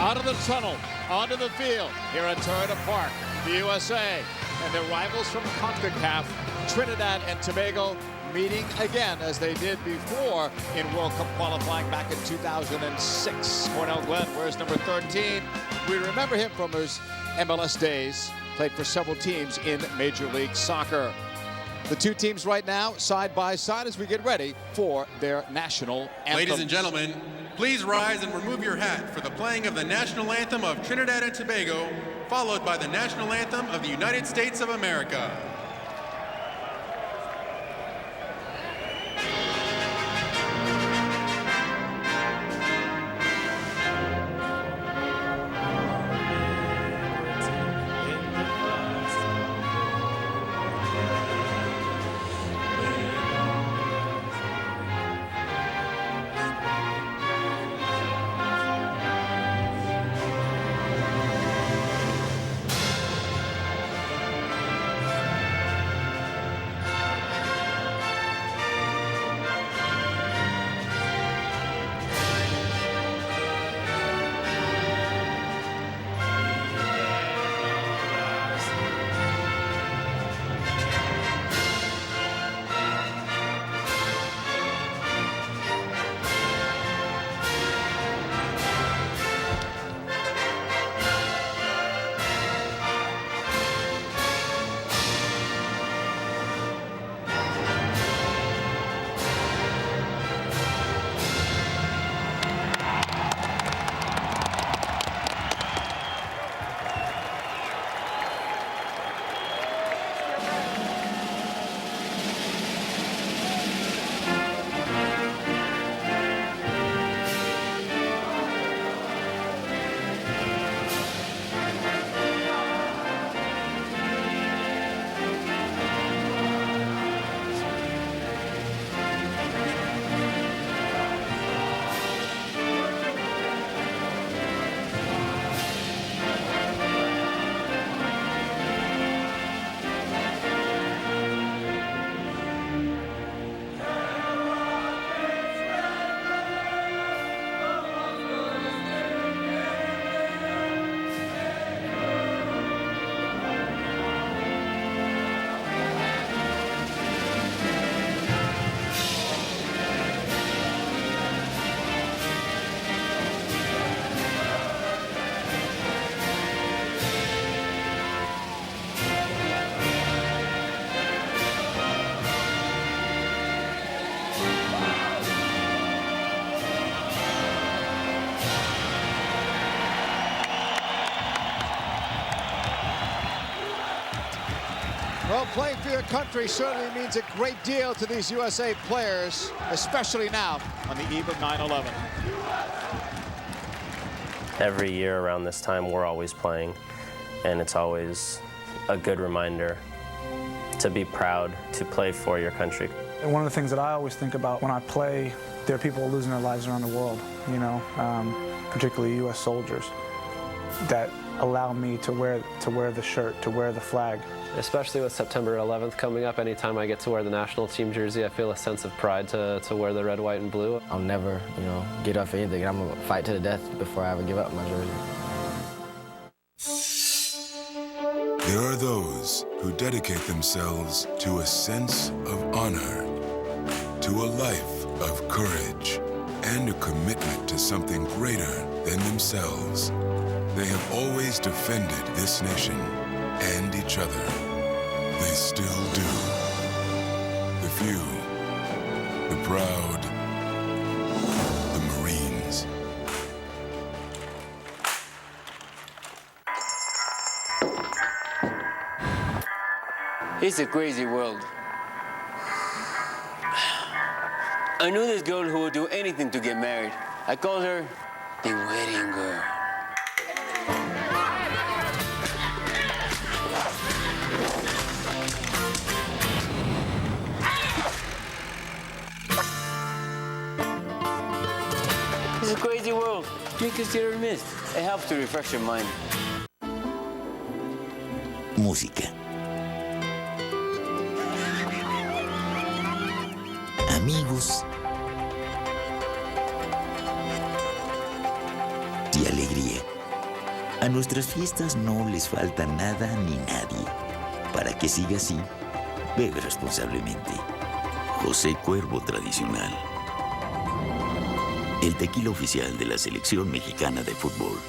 Out of the tunnel, onto the field, here at Toyota Park, the USA, and their rivals from CONCACAF, Trinidad and Tobago, meeting again as they did before in World Cup qualifying back in 2006. Cornell Glenn wears number 13. We remember him from his MLS days, played for several teams in Major League Soccer. The two teams right now, side by side, as we get ready for their national anthem. Ladies and gentlemen, please rise and remove your hat for the playing of the national anthem of Trinidad and Tobago, followed by the national anthem of the United States of America. Well, playing for your country certainly means a great deal to these USA players, especially now on the eve of 9/11. Every year around this time, we're always playing, and it's always a good reminder to be proud to play for your country. And one of the things that I always think about when I play, there are people losing their lives around the world, you know, particularly U.S. soldiers, that allow me to wear the shirt, to wear the flag. Especially with September 11th coming up, anytime I get to wear the national team jersey, I feel a sense of pride to wear the red, white, and blue. I'll never, get off anything. I'm gonna fight to the death before I ever give up my jersey. There are those who dedicate themselves to a sense of honor, to a life of courage, and a commitment to something greater than themselves. They have always defended this nation and each other. They still do. The few, the proud, the Marines. It's a crazy world. I knew this girl who would do anything to get married. I called her the wedding girl. It's a crazy world. Drink is hit or miss. It helps to refresh your mind. Música. Amigos y alegría. A nuestras fiestas no les falta nada ni nadie. Para que siga así, bebe responsablemente. José Cuervo Tradicional. El tequila oficial de la Selección Mexicana de Fútbol.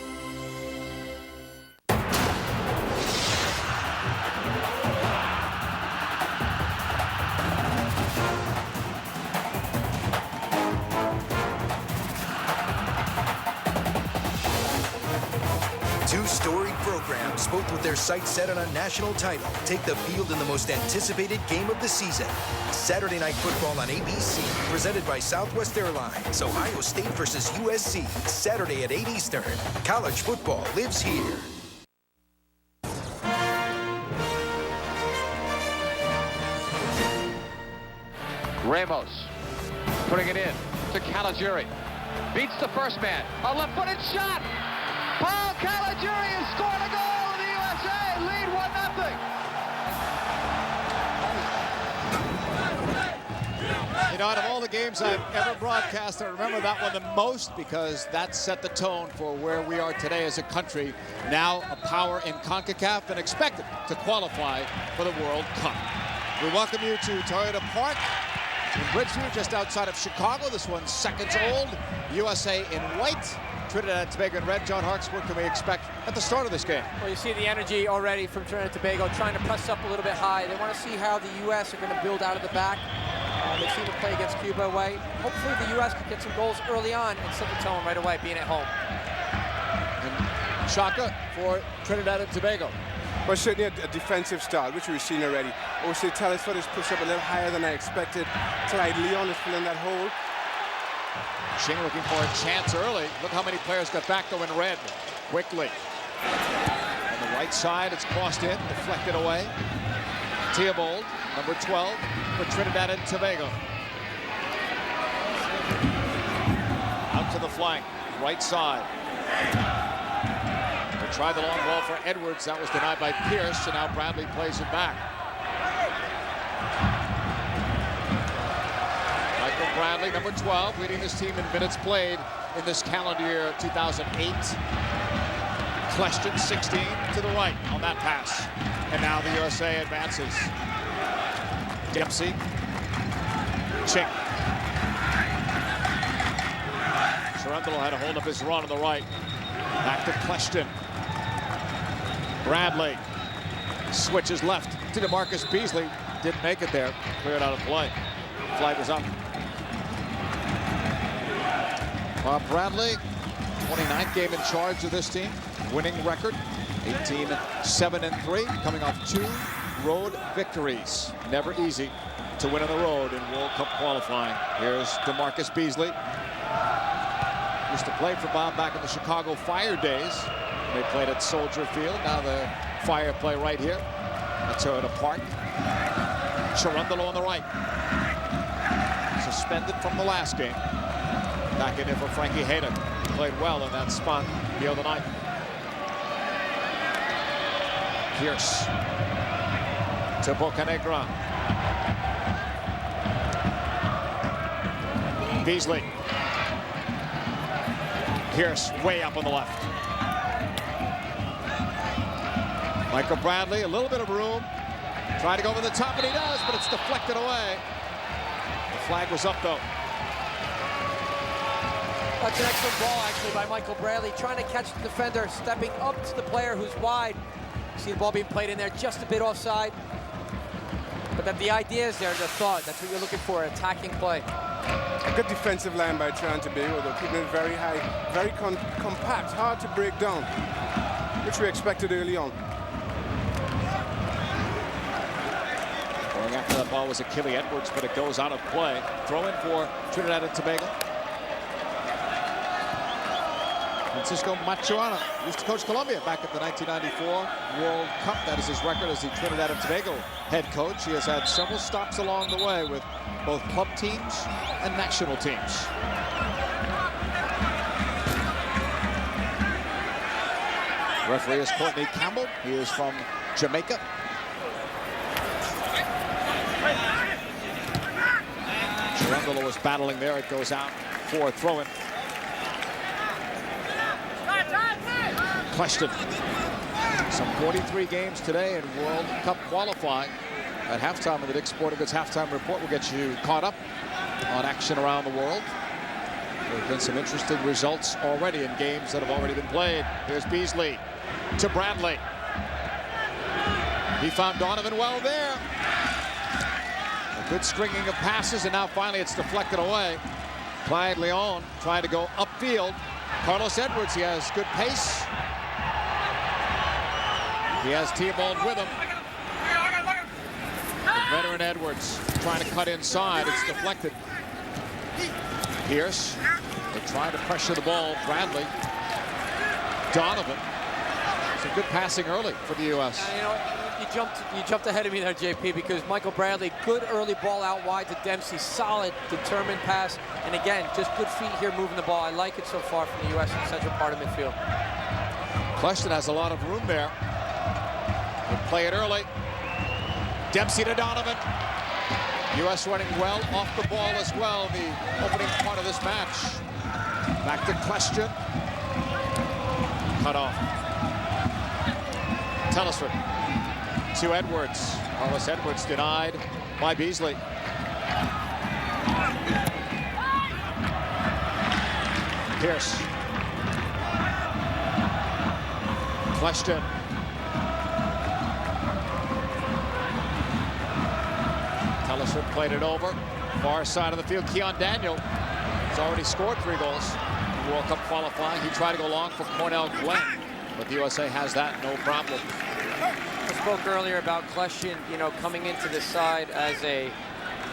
Two storied programs, both with their sights set on a national title, take the field in the most anticipated game of the season. Saturday Night Football on ABC, presented by Southwest Airlines. Ohio State versus USC, Saturday at 8 Eastern. College football lives here. Ramos putting it in to Caligiuri. Beats the first man. A left-footed shot. Paul Caligiuri has scored a goal, and the USA lead 1-0. You know, out of all the games I've ever broadcast, I remember that one the most because that set the tone for where we are today as a country. Now a power in CONCACAF and expected to qualify for the World Cup. We welcome you to Toyota Park in Bridgeview, just outside of Chicago. This one's seconds old. USA in white. Trinidad and Tobago in red. John Harks, what can we expect at the start of this game? Well, you see the energy already from Trinidad and Tobago, trying to press up a little bit high. They want to see how the U.S. are going to build out of the back. They've seen them play against Cuba away. Hopefully the U.S. can get some goals early on and set the tone right away, being at home. And Shaka for Trinidad and Tobago. Well, certainly a defensive style, which we've seen already. Jose Telesford has pushed up a little higher than I expected. Clyde Leon is filling that hole. Shing looking for a chance early. Look how many players got back though in red quickly. On the right side, it's crossed in, deflected away. Theobald, number 12 for Trinidad and Tobago. Out to the flank, right side. They tried the long ball for Edwards. That was denied by Pierce, and now Bradley plays it back. Michael Bradley, number 12, leading this team in minutes played in this calendar year 2008. Question 16 to the right on that pass. And now the USA advances. Dempsey. Chink. Sharundalo had to hold up his run on the right. Back to Question. Bradley switches left to DeMarcus Beasley. Didn't make it there. Cleared out of play. Flag was up. Bradley, 29th game in charge of this team. Winning record, 18-7-3, coming off 2 road victories. Never easy to win on the road in World Cup qualifying. Here's DeMarcus Beasley. Used to play for Bob back in the Chicago Fire days. They played at Soldier Field. Now the Fire play right here at Toyota Park. Sharundalo on the right. Suspended from the last game. Back in here for Frankie Hayden. Played well in that spot the other night. Pierce to Bocanegra. Beasley. Pierce way up on the left. Michael Bradley, a little bit of room. Trying to go over the top, and he does, but it's deflected away. The flag was up, though. That's an excellent ball, actually, by Michael Bradley, trying to catch the defender, stepping up to the player who's wide. You see the ball being played in there just a bit offside. But that the idea is there, the thought. That's what you're looking for, an attacking play. A good defensive line by Trinidad and Tobago, though, keeping it very high, very compact, hard to break down, which we expected early on. Going after that ball was Achille Edwards, but it goes out of play. Throw in for Trinidad and Tobago. Francisco Machuana used to coach Colombia back at the 1994 World Cup. That is his record as the Trinidad and Tobago head coach. He has had several stops along the way with both club teams and national teams. Referee is Courtney Campbell. He is from Jamaica. Sharundalo was battling there. It goes out for a throw-in. Question. Some 43 games today in World Cup qualifying. At halftime of the Dick's Sporting Goods halftime report, we'll get you caught up on action around the world. There have been some interesting results already in games that have already been played. Here's Beasley to Bradley. He found Donovan well there. A good stringing of passes, and now finally it's deflected away. Clyde Leon trying to go upfield. Carlos Edwards, he has good pace. He has Theobald with him. The veteran Edwards trying to cut inside. It's deflected. Pierce, they're trying to pressure the ball. Bradley. Donovan. Some good passing early for the U.S. You know, you jumped ahead of me there, JP, because Michael Bradley, good early ball out wide to Dempsey. Solid, determined pass. And again, just good feet here moving the ball. I like it so far from the U.S. in the central part of midfield. Question has a lot of room there. They play it early. Dempsey to Donovan. U.S. running well off the ball as well in the opening part of this match. Back to Question. Cut off. Telesford to Edwards. Carlos Edwards denied by Beasley. Pierce. Question. Telesford played it over. Far side of the field. Keon Daniel has already scored 3 goals in World Cup qualifying. He tried to go long for Cornell Glenn, but the USA has that no problem. I spoke earlier about Question, you know, coming into this side as a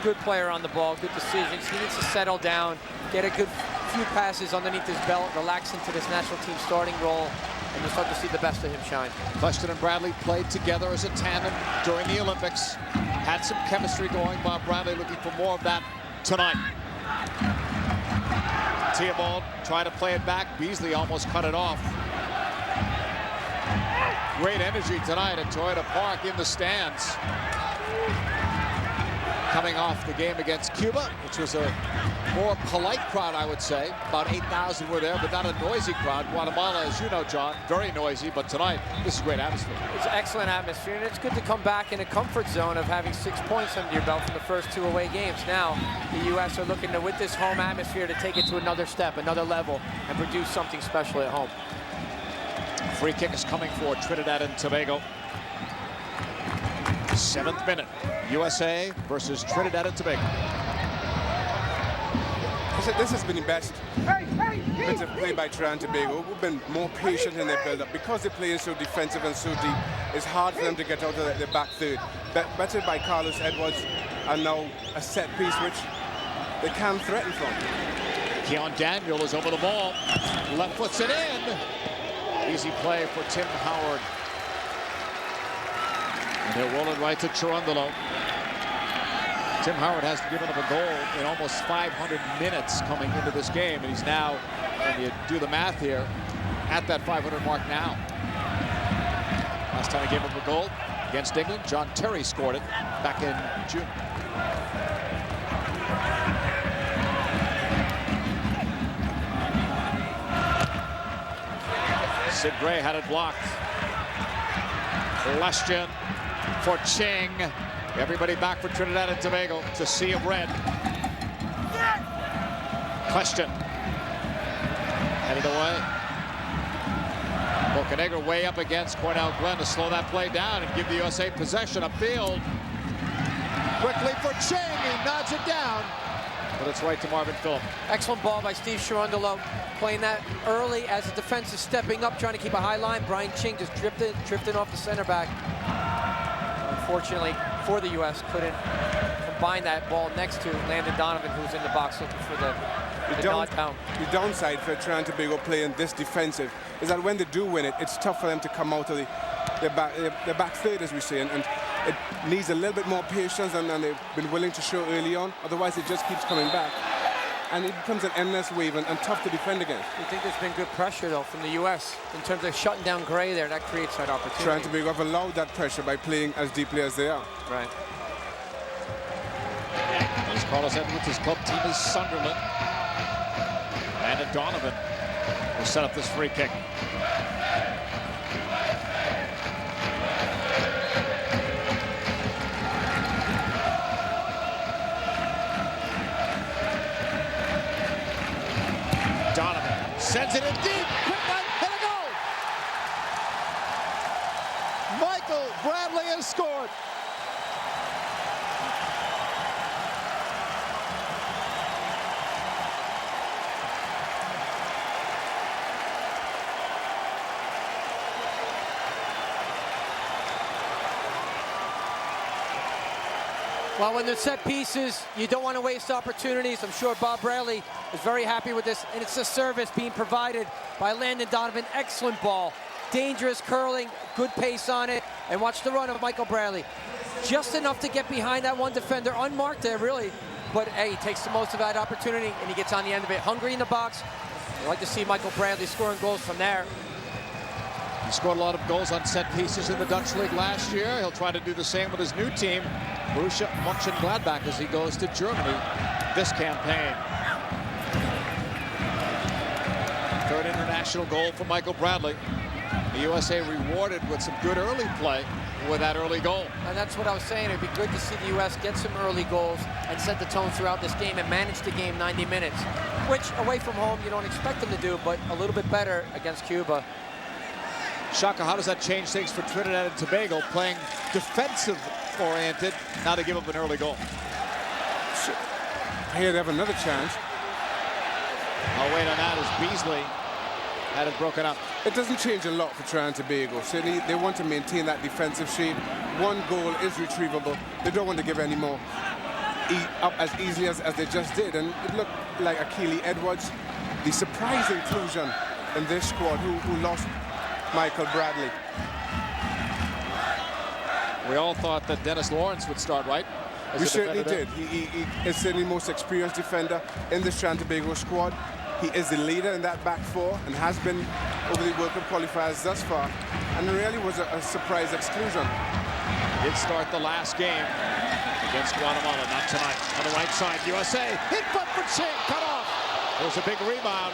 good player on the ball, good decisions. He needs to settle down, get a good few passes underneath his belt, relax into this national team starting role, and you'll start to see the best of him shine. Question and Bradley played together as a tandem during the Olympics. Had some chemistry going. Bob Bradley looking for more of that tonight. Theobald trying to play it back. Beasley almost cut it off. Great energy tonight at Toyota Park in the stands. Coming off the game against Cuba, which was a more polite crowd, I would say. About 8,000 were there, but not a noisy crowd. Guatemala, as you know, John, very noisy, but tonight, this is great atmosphere. It's excellent atmosphere, and it's good to come back in a comfort zone of having 6 points under your belt from the first 2 away games. Now, the U.S. are looking to, with this home atmosphere, to take it to another step, another level, and produce something special at home. Free kick is coming for Trinidad and Tobago. 7th minute. USA versus Trinidad and Tobago. This has been the best defensive play by Trinidad and Tobago. We've been more patient in their build-up. Because they're playing so defensive and so deep, it's hard for them to get out of the back third. Bettered by Carlos Edwards, and now a set piece which they can threaten from. Keon Daniel is over the ball. Left foots it in. Easy play for Tim Howard. And he'll roll it right to Chirundolo. Tim Howard hasn't given up a goal in almost 500 minutes coming into this game, and he's now, when you do the math here, at that 500 mark now. Last time he gave up a goal against England, John Terry scored it back in June. Sid Gray had it blocked. Question for Ching. Everybody back for Trinidad and Tobago. It's a sea of red. Question. Headed away. Bocanegra way up against Cornell Glenn to slow that play down and give the USA possession upfield. Quickly for Ching. He nods it down. But it's right to Marvin Phillip. Excellent ball by Steve Chirundolo, playing that early as the defense is stepping up, trying to keep a high line. Brian Ching just drifted off the center back. Unfortunately for the U.S., couldn't combine that ball next to Landon Donovan, who's in the box looking for the nod down. The downside for Trinidad and Tobago playing this defensive is that when they do win it, it's tough for them to come out of the back third, as we say, and it needs a little bit more patience than they've been willing to show early on. Otherwise, it just keeps coming back. And it becomes an endless wave and tough to defend against. You think there's been good pressure, though, from the U.S. in terms of shutting down Gray there? That creates that opportunity. Trinidad and Tobago have allowed that pressure by playing as deeply as they are. Right. As Carlos Edwards, his club team is Sunderland. And Donovan will set up this free kick. Sends it in deep. Quick one, and a goal. Michael Bradley has scored. Well, when there's set pieces, you don't want to waste opportunities. I'm sure Bob Bradley is very happy with this, and it's a service being provided by Landon Donovan. Excellent ball. Dangerous curling, good pace on it, and watch the run of Michael Bradley. Just enough to get behind that one defender, unmarked there, really. But, hey, he takes the most of that opportunity, and he gets on the end of it. Hungry in the box. I'd like to see Michael Bradley scoring goals from there. He scored a lot of goals on set pieces in the Dutch League last year. He'll try to do the same with his new team, Borussia Mönchengladbach, as he goes to Germany this campaign. Third international goal for Michael Bradley. The USA rewarded with some good early play with that early goal. And that's what I was saying. It'd be good to see the U.S. get some early goals and set the tone throughout this game and manage the game 90 minutes, which away from home you don't expect them to do, but a little bit better against Cuba. Shaka, how does that change things for Trinidad and Tobago, playing defensive-oriented, now to give up an early goal? Here they have another chance. I'll wait on that as Beasley had it broken up. It doesn't change a lot for Trinidad and Tobago. Certainly, they want to maintain that defensive shape. One goal is retrievable. They don't want to give any more up as easily as they just did. And it looked like Akili Edwards, the surprise inclusion in this squad, who lost Michael Bradley. We all thought that Dennis Lawrence would start, right? We certainly did. He is certainly the most experienced defender in this Trinidad and Tobago squad. He is the leader in that back four and has been over the World Cup qualifiers thus far. And it really was a surprise exclusion. Did start the last game against Guatemala, not tonight. On the right side, USA hit foot for Ching, cut off. There's a big rebound.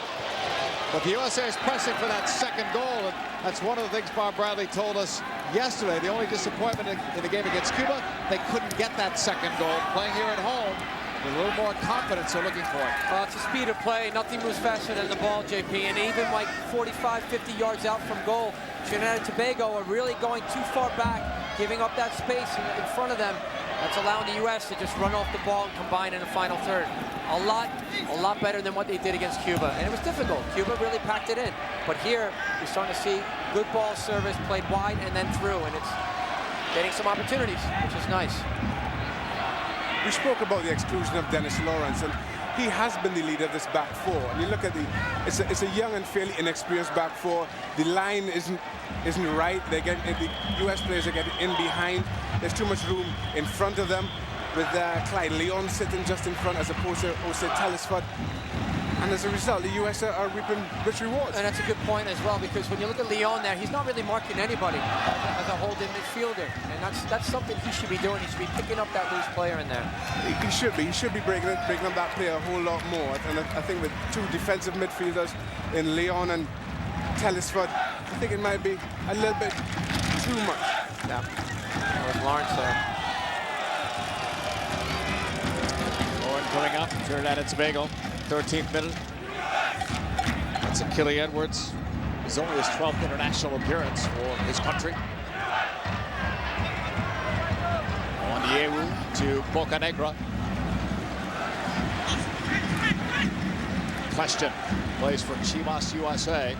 But the USA is pressing for that second goal, and that's one of the things Bob Bradley told us yesterday. The only disappointment in the game against Cuba, they couldn't get that second goal. Playing here at home, with a little more confidence they're looking for it. It's a speed of play. Nothing moves faster than the ball, JP. And even like 45, 50 yards out from goal, Trinidad and Tobago are really going too far back, giving up that space in front of them. That's allowing the U.S. to just run off the ball and combine in the final third. A lot better than what they did against Cuba. And it was difficult. Cuba really packed it in. But here, you're starting to see good ball service played wide and then through. And it's getting some opportunities, which is nice. We spoke about the exclusion of Dennis Lawrence, and he has been the leader of this back four. And you look at it's a young and fairly inexperienced back four. The line isn't right. The U.S. players are getting in behind. There's too much room in front of them, with Clyde Leon sitting just in front as opposed to Jose Telesford. And as a result, the U.S. are reaping rich rewards. And that's a good point as well, because when you look at Leon there, he's not really marking anybody as a holding midfielder. And that's something he should be doing. He should be picking up that loose player in there. He should be. He should be breaking up that player a whole lot more. And I think with two defensive midfielders in Leon and Telesford, I think it might be a little bit too much. Yeah. That was Lawrence there. Coming up, Trinidad and Tobago, 13th minute. That's Akili Edwards. It's only his 12th international appearance for his country. Onyewu to Bocanegra. Question plays for Chivas USA.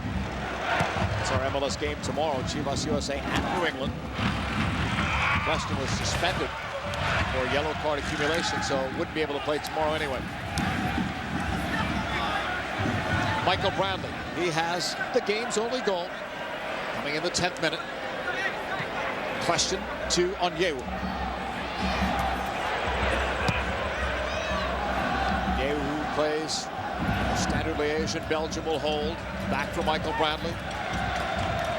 It's our MLS game tomorrow. Chivas USA at New England. Question was suspended for yellow card accumulation, so wouldn't be able to play tomorrow anyway. Michael Bradley, he has the game's only goal, coming in the 10th minute. Question to Onyewu. Onyewu, who plays standard liaison, Belgium will hold. Back for Michael Bradley.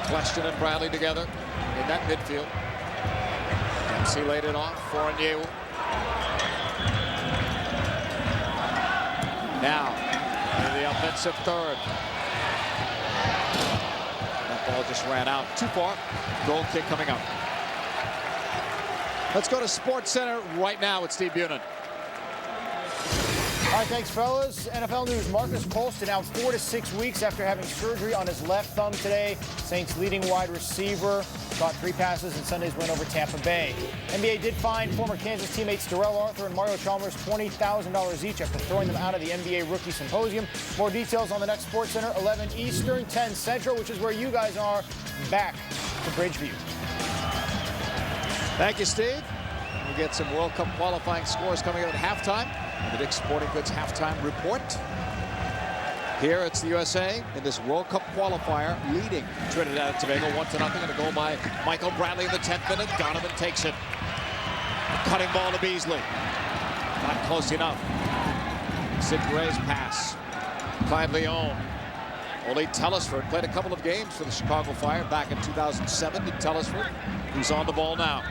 Question and Bradley together in that midfield. He laid it off for Onyewu. Now, in the offensive third. That ball just ran out too far. Goal kick coming up. Let's go to Sports Center right now with Steve Bunin. All right, thanks, fellas. NFL news, Marcus Colston out 4 to 6 weeks after having surgery on his left thumb today. Saints leading wide receiver caught 3 passes in Sunday's win over Tampa Bay. NBA did fine former Kansas teammates Darrell Arthur and Mario Chalmers $20,000 each after throwing them out of the NBA Rookie Symposium. More details on the next Sports Center, 11 Eastern, 10 Central, which is where you guys are. Back to Bridgeview. Thank you, Steve. We get some World Cup qualifying scores coming out at halftime. The Dick's Sporting Goods halftime report. Here it's the USA in this World Cup qualifier leading Trinidad and Tobago 1-0. And a goal by Michael Bradley in the 10th minute. Donovan takes it. Cutting ball to Beasley. Not close enough. Sid Gray's pass. Clyde Leon. Ole Telesford played a couple of games for the Chicago Fire back in 2007. To Telesford, who's on the ball now.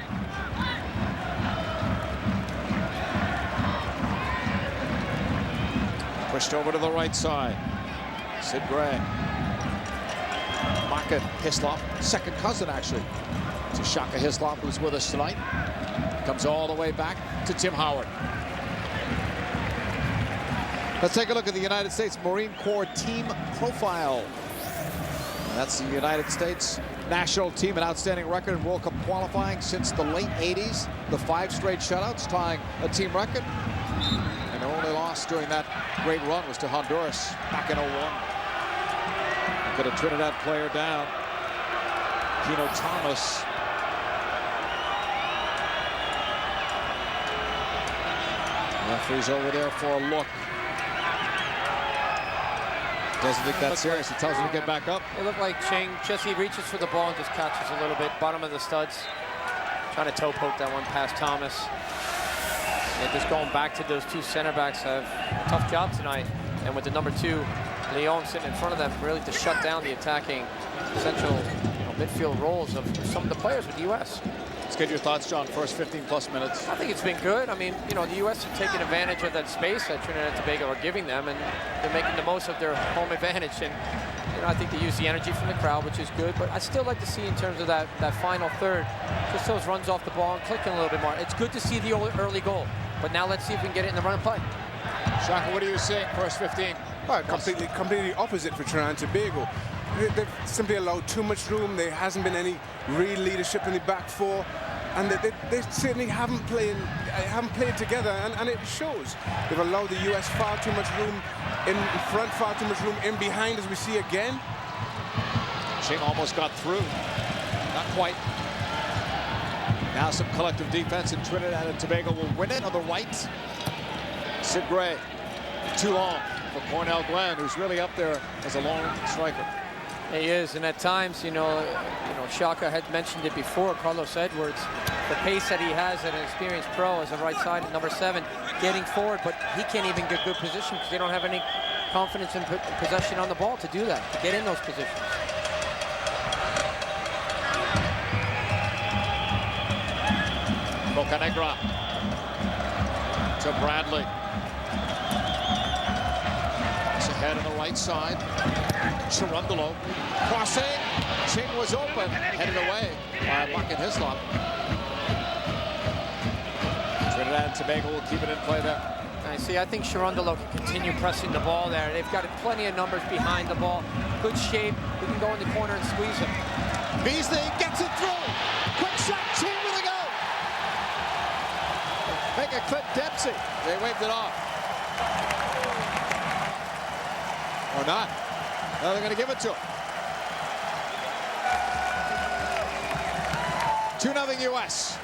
Pushed over to the right side. Sid Gray. Maka Hislop, second cousin actually to Shaka Hislop, who's with us tonight. Comes all the way back to Tim Howard. Let's take a look at the United States Marine Corps team profile. That's the United States national team, an outstanding record in World Cup qualifying since the late 80s. The 5 straight shutouts, tying a team record. And their only loss during that great run was to Honduras back in 01. Get a Trinidad player down. Keno Thomas. Referee's over there for a look. Doesn't think that's serious. He tells him to get back up. It looked like Ching just he reaches for the ball and just catches a little bit. Bottom of the studs. Trying to toe poke that one past Thomas. And just going back to those 2 center backs have a tough job tonight. And with the number 2, Leon sitting in front of them, really to shut down the attacking central midfield roles of some of the players with the U.S. Let's get your thoughts, John. First 15+ minutes. I think it's been good. I mean, the U.S. are taking advantage of that space that Trinidad and Tobago are giving them, and they're making the most of their home advantage. And I think they use the energy from the crowd, which is good. But I still like to see in terms of that final third, just those runs off the ball and clicking a little bit more. It's good to see the early goal, but now let's see if we can get it in the run and play. Shaka, what are you seeing? First 15. Well, completely opposite for Trinidad and Tobago. They've simply allowed too much room. There hasn't been any real leadership in the back 4. And they certainly haven't played together, and it shows. They've allowed the U.S. far too much room in front, far too much room in behind, as we see again. Ching almost got through. Not quite. Now some collective defense, and Trinidad and Tobago will win it on the right. Sid Gray, too long for Cornell Glenn, who's really up there as a long striker. He is, and at times, Shaka had mentioned it before, Carlos Edwards, the pace that he has as an experienced pro as a right side at number 7, getting forward, but he can't even get good position because they don't have any confidence in possession on the ball to do that, to get in those positions. Bocanegra to Bradley. Ahead on the right side. Chirundolo crossing. Ching was open, headed away by Buck and Hislop. Trinidad and Tobago will keep it in play there. I think Chirundolo can continue pressing the ball there. They've got plenty of numbers behind the ball. Good shape. We can go in the corner and squeeze him. Beasley gets it through. Quick shot. Ching with a go. Make a Clint Dempsey. They waved it off. Or not. Now they're going to give it to him. 2-0 U.S.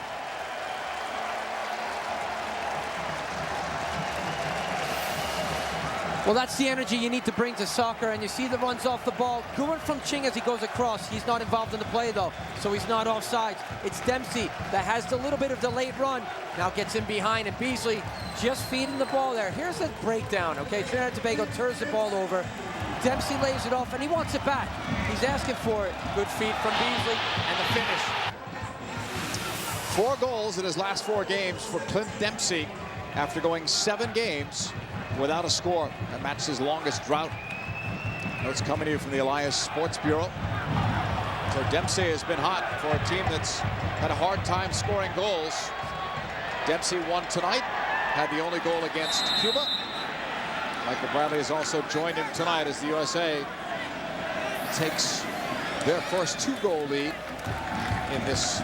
Well, that's the energy you need to bring to soccer, and you see the runs off the ball. Going from Ching as he goes across. He's not involved in the play, though, so he's not offsides. It's Dempsey that has the little bit of the late run. Now gets in behind, and Beasley just feeding the ball there. Here's the breakdown, okay? Trinidad and Tobago turns the ball over. Dempsey lays it off, and he wants it back. He's asking for it. Good feed from Beasley, and the finish. 4 goals in his last 4 games for Clint Dempsey after going 7 games without a score. That matches his longest drought. Notes coming to you from the Elias Sports Bureau. So Dempsey has been hot for a team that's had a hard time scoring goals. Dempsey won tonight, had the only goal against Cuba. Michael Bradley has also joined him tonight as the USA takes their first 2-goal lead in this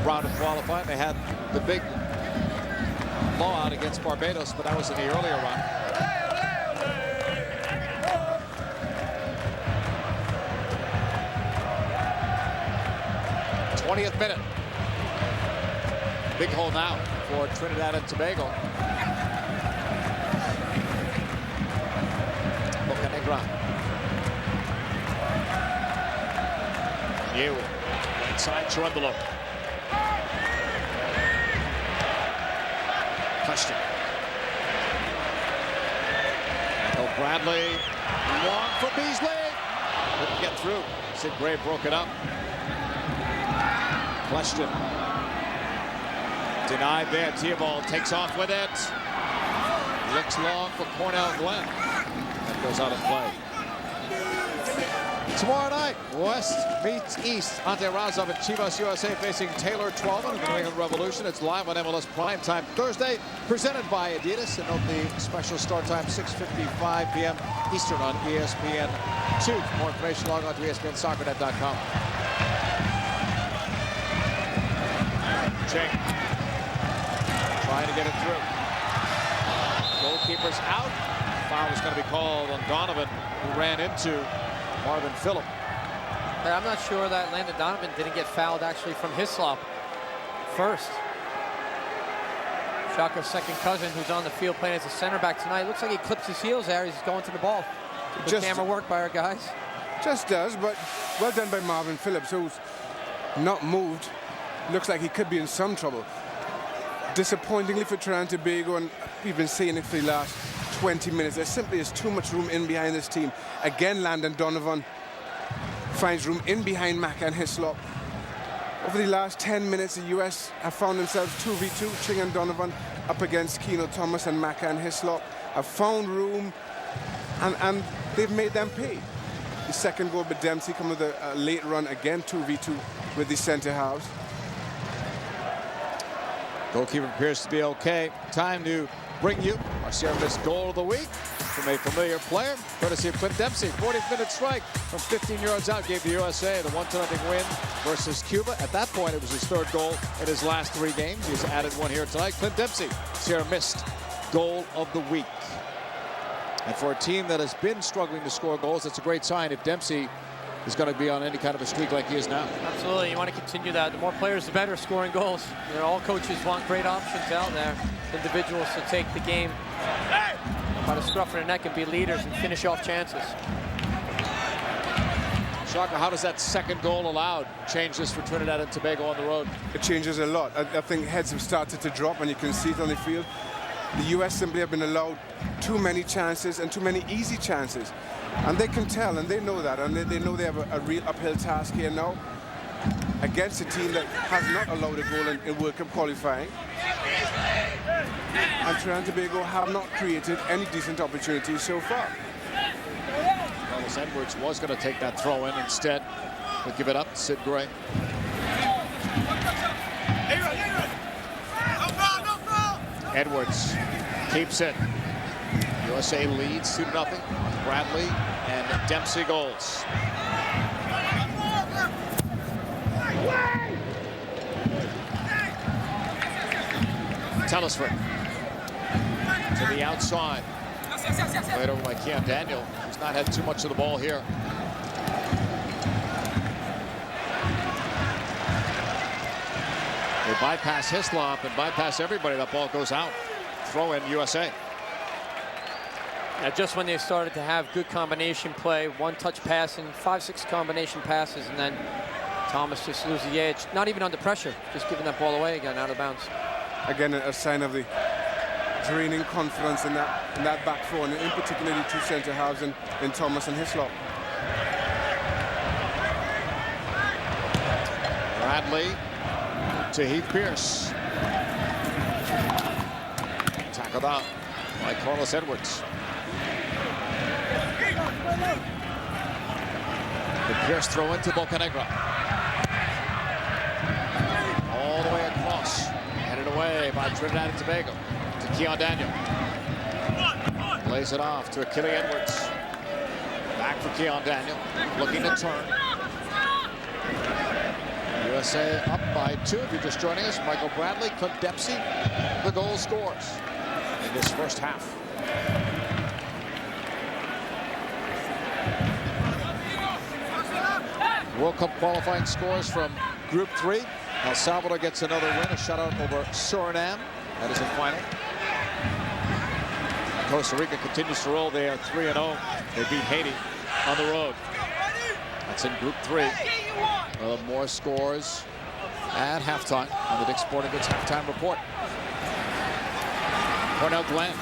round of qualifying. They had the big blowout against Barbados, but that was in the earlier run. 20th minute. Big hole now for Trinidad and Tobago. New inside Churundalo. Question. Michael Bradley, long for Beasley. Couldn't get through. Sid Gray broke it up. Question. Denied there. Theobald takes off with it. Looks long for Cornell Glenn. That goes out of play. Tomorrow night, West meets East. Ante Razov and Chivas USA facing Taylor Twelman of the New England Revolution. It's live on MLS Primetime Thursday, presented by Adidas. And note the special start time, 6:55 p.m. Eastern on ESPN2. For more information, log on to ESPNSoccerNet.com. Ching trying to get it through. Goalkeeper's out. Foul is going to be called on Donovan, who ran into Marvin Phillip. I'm not sure that Landon Donovan didn't get fouled actually from Hislop first. Shaka's second cousin, who's on the field playing as a center back tonight. Looks like he clips his heels there. He's going to the ball. Good camera work by our guys. Just does, but well done by Marvin Phillips, who's not moved. Looks like he could be in some trouble. Disappointingly for Trinidad and Tobago, and we've been saying it for the last 20 minutes. There simply is too much room in behind this team. Again, Landon Donovan finds room in behind Maka and Hislop. Over the last 10 minutes, the US have found themselves 2v2. Ching and Donovan up against Keno Thomas and Maka and Hislop. Have found room, and they've made them pay. The second goal by Dempsey comes with a late run, again 2v2 with the center halves. Goalkeeper appears to be okay. Time to bring you our Sierra Mist goal of the week from a familiar player, courtesy of Clint Dempsey. 40th-minute strike from 15 yards out gave the USA the 1-0 win versus Cuba. At that point, it was his third goal in his last 3 games. He's added one here tonight. Clint Dempsey, Sierra Mist goal of the week. And for a team that has been struggling to score goals, that's a great sign if Dempsey is going to be on any kind of a streak like he is now. Absolutely. You want to continue that. The more players, the better scoring goals. You know, all coaches want great options out there. Individuals to take the game by the scruff of the neck and be leaders and finish off chances. Shaka, how does that second goal allowed change this for Trinidad and Tobago on the road? It changes a lot. I think heads have started to drop, and you can see it on the field. The US simply have been allowed too many chances and too many easy chances. And they can tell, and they know that, and they know they have a real uphill task here now against a team that has not allowed a goal in World Cup qualifying. And Trinidad and Tobago have not created any decent opportunities so far. Carlos Edwards was going to take that throw in. Instead, we'll give it up to Sid Gray. Edwards keeps it. USA leads 2-0. Bradley and Dempsey goals. Telesford to the outside. Played over by Keon Daniel, who's not had too much of the ball here. They bypass Hislop and bypass everybody. That ball goes out. Throw in USA. Now, just when they started to have good combination play, one-touch passing, 5-6 combination passes, and then Thomas just loses the edge. Not even under pressure, just giving that ball away again, out of bounds. Again, a sign of the draining confidence in that back four, and in particular the two centre halves in Thomas and Hislop. Bradley to Heath Pierce. Tackled out by Carlos Edwards. The Pierce throw into Bocanegra. All the way across. Headed away by Trinidad and Tobago to Keon Daniel. Lays it off to Achille Edwards. Back for Keon Daniel. Looking to turn. USA up by 2. If you're just joining us, Michael Bradley, Clint Dempsey, the goal scores in this first half. World Cup qualifying scores from Group 3. El Salvador gets another win, a shutout over Suriname. That is the final. Costa Rica continues to roll. They are 3-0. They beat Haiti on the road. That's in Group 3. We'll have more scores at halftime on the Dick's Sporting Goods halftime report. Cornell Glenn.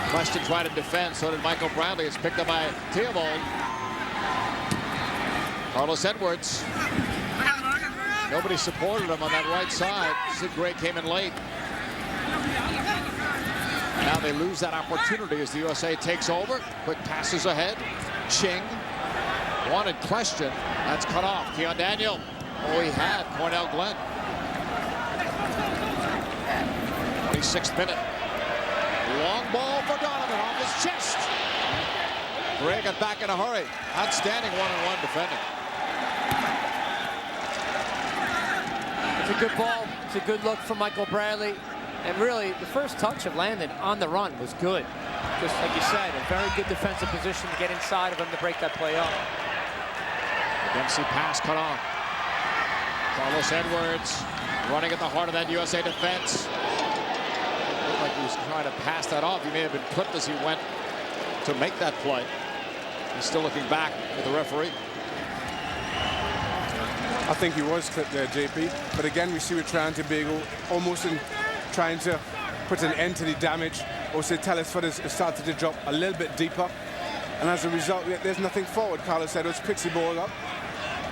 Question tried to defend. So did Michael Bradley. It's picked up by Theobald. Carlos Edwards. Nobody supported him on that right side. Sid Gray came in late. Now they lose that opportunity as the USA takes over. Quick passes ahead. Ching. Wanted question. That's cut off. Keon Daniel. Oh, he had Cornell Glenn. 26th minute. Long ball for Donovan off his chest. Gray got back in a hurry. Outstanding one-on-one defending. It's a good ball. It's a good look from Michael Bradley. And really, the first touch of Landon on the run was good. Just like you said, a very good defensive position to get inside of him to break that play up. Dempsey pass cut off. Carlos Edwards running at the heart of that USA defense. Looked like he was trying to pass that off. He may have been clipped as he went to make that play. He's still looking back at the referee. I think he was clipped there, JP. But again, we see with Trinidad and Tobago almost in trying to put an end to the damage. Also, Telesford has started to drop a little bit deeper. And as a result, there's nothing forward. Carlos Edwards picks the ball up,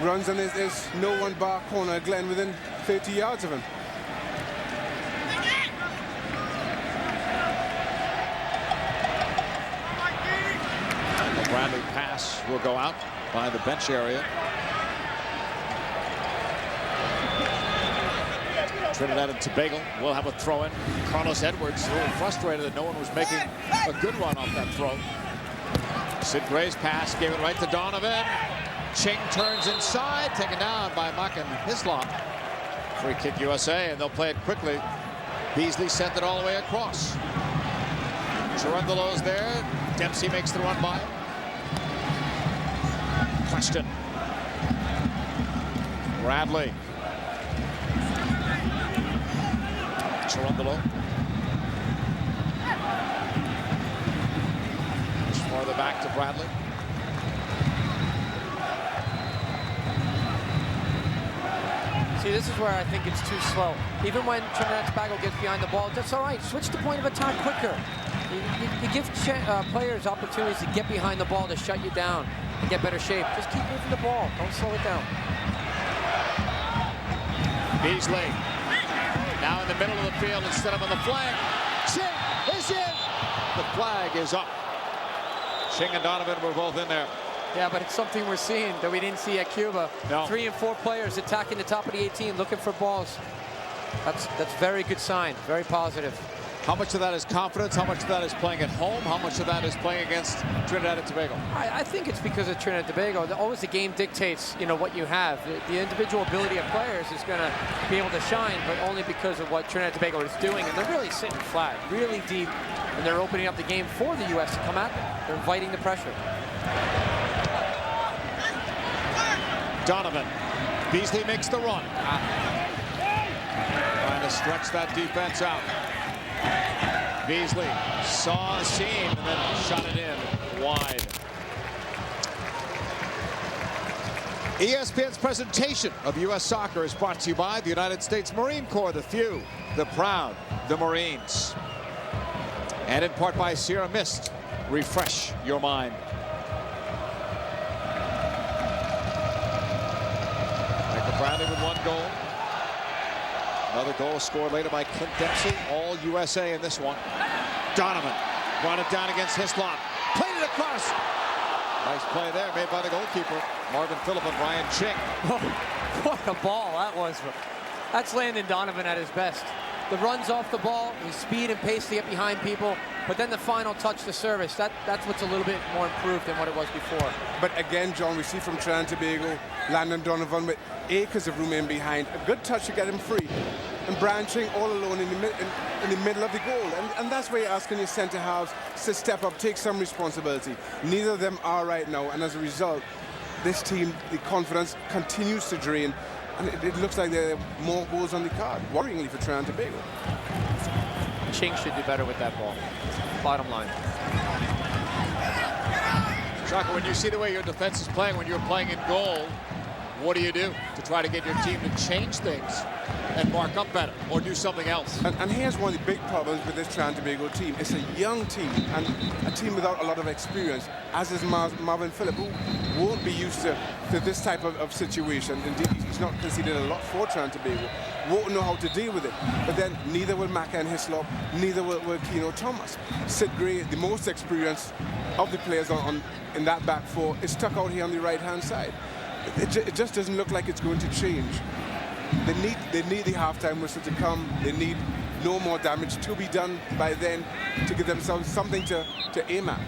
runs, and there's no one bar corner Glenn within 30 yards of him. The Bradley pass will go out by the bench area. Trinidad and Tobago will have a throw-in. Carlos Edwards a little frustrated that no one was making a good run off that throw. Sid Gray's pass gave it right to Donovan. Ching turns inside, taken down by Makan Hislop. Free kick USA, and they'll play it quickly. Beasley sent it all the way across. Gerundelo's there. Dempsey makes the run by. Question. Bradley. Gerundelo. Push farther back to Bradley. See, this is where I think it's too slow. Even when Trinidad and Tobago gets behind the ball, that's all right. Switch the point of attack quicker. You give players opportunities to get behind the ball to shut you down and get better shape. Just keep moving the ball. Don't slow it down. Beasley. Now in the middle of the field instead of on the flank. Ching is in. The flag is up. Ching and Donovan were both in there. Yeah, but it's something we're seeing that we didn't see at Cuba. No. 3 and 4 players attacking the top of the 18, looking for balls. That's very good sign. Very positive. How much of that is confidence? How much of that is playing at home? How much of that is playing against Trinidad and Tobago? I think it's because of Trinidad and Tobago. Always the game dictates, what you have. The individual ability of players is going to be able to shine, but only because of what Trinidad and Tobago is doing. And they're really sitting flat, really deep, and they're opening up the game for the U.S. to come at them. They're inviting the pressure. Donovan. Beasley makes the run. Trying to stretch that defense out. Beasley saw a seam and then shot it in wide. ESPN's presentation of U.S. soccer is brought to you by the United States Marine Corps, the few, the proud, the Marines. And in part by Sierra Mist. Refresh your mind. Michael Bradley with 1 goal. Another goal scored later by Clint Dempsey. All USA in this one. Donovan brought it down against Hislop. Played it across. Nice play there made by the goalkeeper, Marvin Phillip and Ryan Ching. What a ball that was. That's Landon Donovan at his best. the runs off the ball, his speed and pace to get behind people, but then the final touch, the service, that's what's a little bit more improved than what it was before. But again, John, we see from Trinidad and Tobago, Landon Donovan with acres of room in behind. A good touch to get him free. And branching all alone in the middle of the goal. And that's where you're asking your centre halves to step up, take some responsibility. Neither of them are right now. And as a result, this team, the confidence continues to drain. And it looks like there are more goals on the card, worryingly for Trinidad and Tobago. Ching should do better with that ball. Bottom line. Shaka, when you see the way your defense is playing, when you're playing in goal, what do you do to try to get your team to change things and mark up better or do something else? And here's one of the big problems with this Trinidad and Tobago team. It's a young team and a team without a lot of experience, as is Marvin Phillip, who won't be used to this type of situation. Indeed, he's not conceded a lot for Trinidad and Tobago. Won't know how to deal with it. But then neither will Macca and Hislop, neither will Keno Thomas. Sid Gray, the most experienced of the players in that back four, is stuck out here on the right-hand side. It just doesn't look like it's going to change. They need the halftime whistle to come. They need no more damage to be done by then to give themselves something to aim at.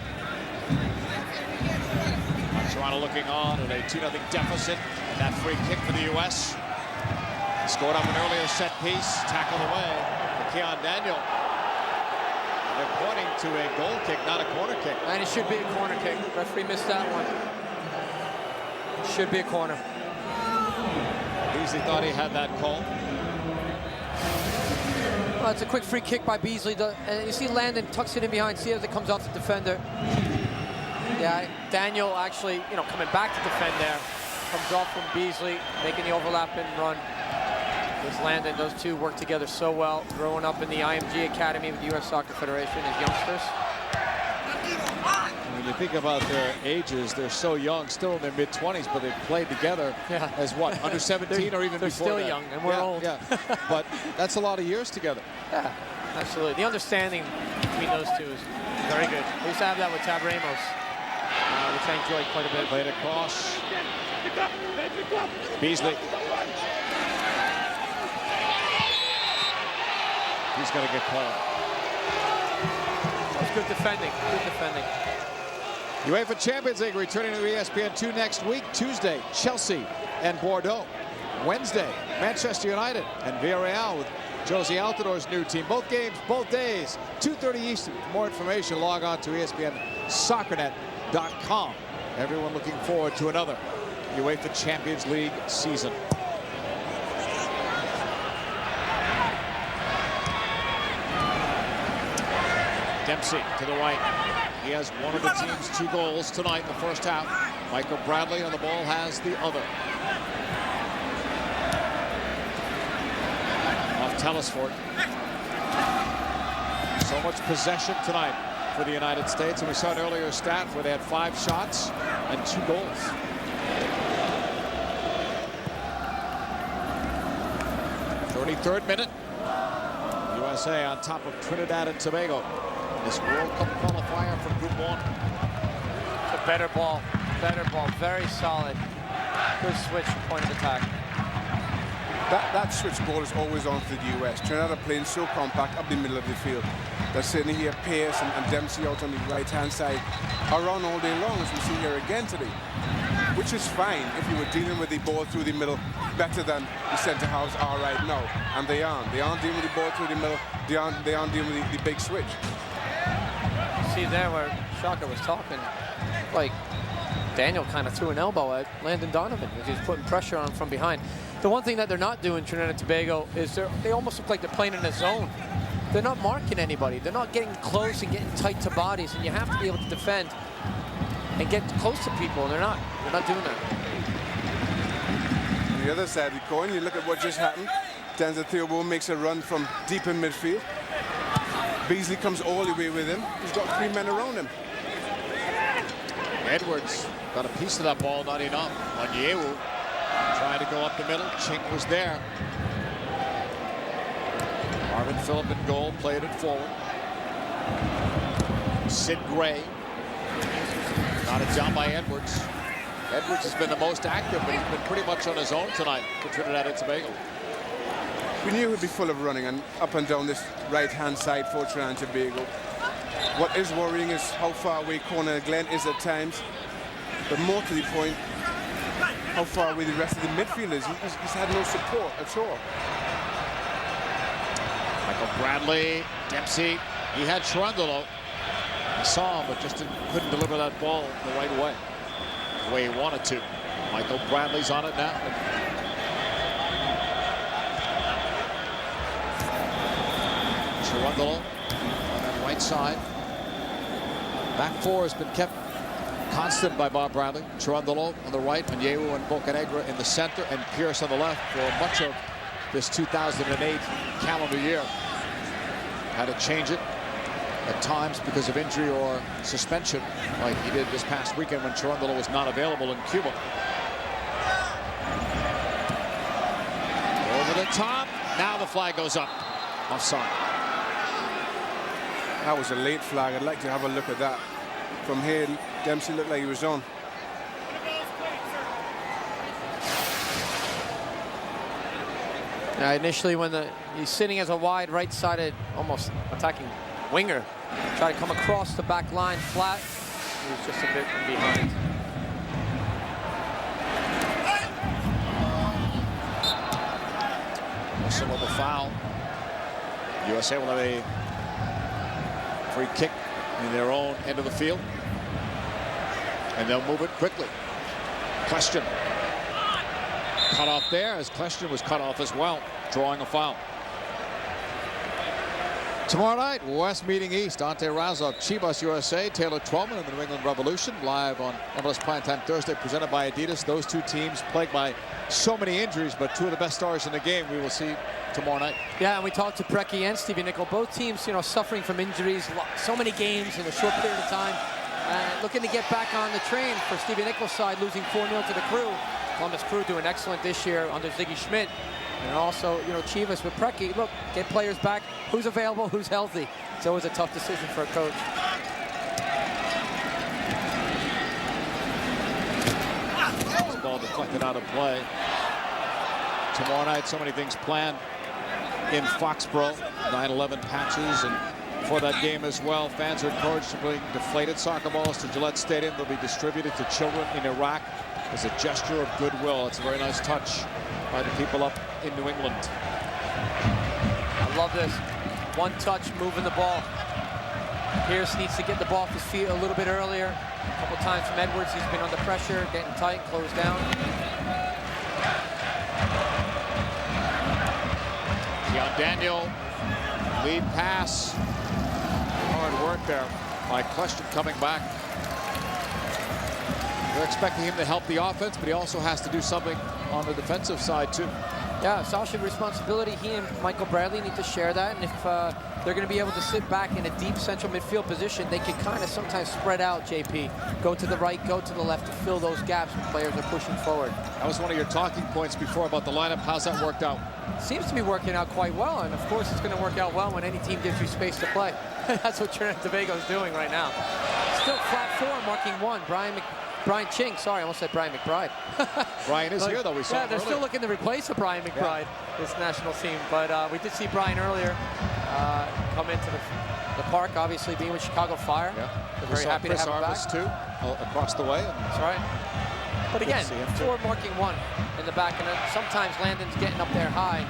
Toronto looking on at a 2-0 deficit. That free kick for the U.S. Scored off an earlier set piece, tackled away for Keon Daniel. And they're pointing to a goal kick, not a corner kick. And it should be a corner kick. Referee missed that one. Should be a corner. Beasley thought he had that call. Well, it's a quick free kick by Beasley. And you see Landon tucks it in behind. See as it comes off the defender. Yeah, Daniel actually, coming back to defend there. Comes off from Beasley, making the overlap and run. This Landon, those two work together so well. Growing up in the IMG Academy with the U.S. Soccer Federation as youngsters. When you think about their ages, they're so young, still in their mid-20s, but they've played together as what, under 17 or even they're before still that. young, and we're old. Yeah, but that's a lot of years together. Yeah, absolutely. The understanding between those two is very good. We used to have that with Tab Ramos, which I enjoyed quite a bit. Played across. Beasley. He's going to get called. That's good defending. Good defending. UEFA Champions League returning to ESPN2 next week. Tuesday, Chelsea and Bordeaux. Wednesday, Manchester United and Villarreal with Josie Altidor's new team. Both games, both days, 2:30 Eastern. For more information, log on to ESPNSoccerNet.com. Everyone looking forward to another UEFA Champions League season. Dempsey to the right. He has one of the team's 2 goals tonight in the first half. Michael Bradley on the ball has the other. Off Telesford. So much possession tonight for the United States. And we saw an earlier stat where they had 5 shots and 2 goals. Third minute. USA on top of Trinidad and Tobago. This World Cup qualifier for Group 1. It's a better ball, very solid. Good switch, point of attack. That switch ball is always on for the U.S. Trinidad are playing so compact up the middle of the field. They're sitting here, Pierce and Dempsey out on the right-hand side, are on all day long, as we see here again today. Which is fine if you were dealing with the ball through the middle better than the centre halves are right now. And they aren't. They aren't dealing with the ball through the middle. They aren't dealing with the big switch. See there where Shaka was talking, like Daniel kind of threw an elbow at Landon Donovan because he was putting pressure on him from behind. The one thing that they're not doing, Trinidad and Tobago, is they almost look like they're playing in a zone. They're not marking anybody. They're not getting close and getting tight to bodies, and you have to be able to defend and get close to people, and they're not doing that. On the other side of the coin, you look at what just happened. Denzel Theobald makes a run from deep in midfield. Beasley comes all the way with him. He's got 3 men around him. Edwards got a piece of that ball, not enough. Onyewu trying to go up the middle. Chink was there. Marvin Phillip in goal, played it forward. Sid Gray. Got it down by Edwards. Edwards has been the most active, but he's been pretty much on his own tonight for Trinidad and Tobago. We knew he'd be full of running and up and down this right-hand side for Trinidad and Tobago. What is worrying is how far away Corner Glenn is at times. But more to the point, how far away the rest of the midfield is. He's had no support at all. Michael Bradley, Dempsey, he had Trundle. He saw him, but just couldn't deliver that ball the right way, the way he wanted to. Michael Bradley's on it now. Trundle on that right side. Back four has been kept constant by Bob Bradley. Trundle on the right, Manyewu and Bocanegra in the center, and Pierce on the left for much of this 2008 calendar year. Had to change it at times because of injury or suspension, like he did this past weekend when Trundle was not available in Cuba. Over the top. Now the flag goes up. Offside. That was a late flag. I'd like to have a look at that. From here, Dempsey looked like he was on. Yeah, initially when he's sitting as a wide right-sided, almost attacking winger, try to come across the back line flat. He was just a bit from behind. Whistle of the foul. USA will have a free kick in their own end of the field, and they'll move it quickly. Question. Cut off there, as Question was cut off as well, drawing a foul. Tomorrow night, West meeting East. Ante Razov, Chivas USA, Taylor Twellman and the New England Revolution, live on MLS Primetime Thursday, presented by Adidas. Those two teams plagued by so many injuries, but two of the best stars in the game we will see tomorrow night. Yeah, and we talked to Preki and Stevie Nicol. Both teams, you know, suffering from injuries, so many games in a short period of time. Looking to get back on the train for Stevie Nicol's side, losing 4-0 to the Crew. Columbus Crew doing excellent this year under Ziggy Schmidt. And also, you know, Chivas with Preki. Look, get players back. Who's available? Who's healthy? It's always a tough decision for a coach. This ball deflected out of play. Tomorrow night, so many things planned in Foxborough. 9/11 patches, and for that game as well, fans are encouraged to bring deflated soccer balls to Gillette Stadium. They'll be distributed to children in Iraq as a gesture of goodwill. It's a very nice touch by the people up in New England. I love this. One touch, moving the ball. Pierce needs to get the ball off his feet a little bit earlier. A couple times from Edwards, he's been under pressure, getting tight, closed down. Keon Daniel, lead pass. Hard work there by Question coming back. They're expecting him to help the offense, but he also has to do something on the defensive side too. Yeah, Sasha responsibility. He and Michael Bradley need to share that, and if they're going to be able to sit back in a deep central midfield position, they can kind of sometimes spread out, JP. Go to the right, go to the left to fill those gaps when players are pushing forward. That was one of your talking points before about the lineup. How's that worked out? Seems to be working out quite well, and of course it's going to work out well when any team gives you space to play. That's what Trinidad and Tobago is doing right now. Still flat four, marking one. Brian Ching, sorry, I almost said Brian McBride. Brian is here, though. We saw him they're earlier. still looking to replace a Brian McBride, this national team. But we did see Brian earlier come into the park, obviously being with Chicago Fire. Yeah. We're very happy to have him back. Too, across the way. That's right. But again, four marking one in the back, and then sometimes Landon's getting up there high.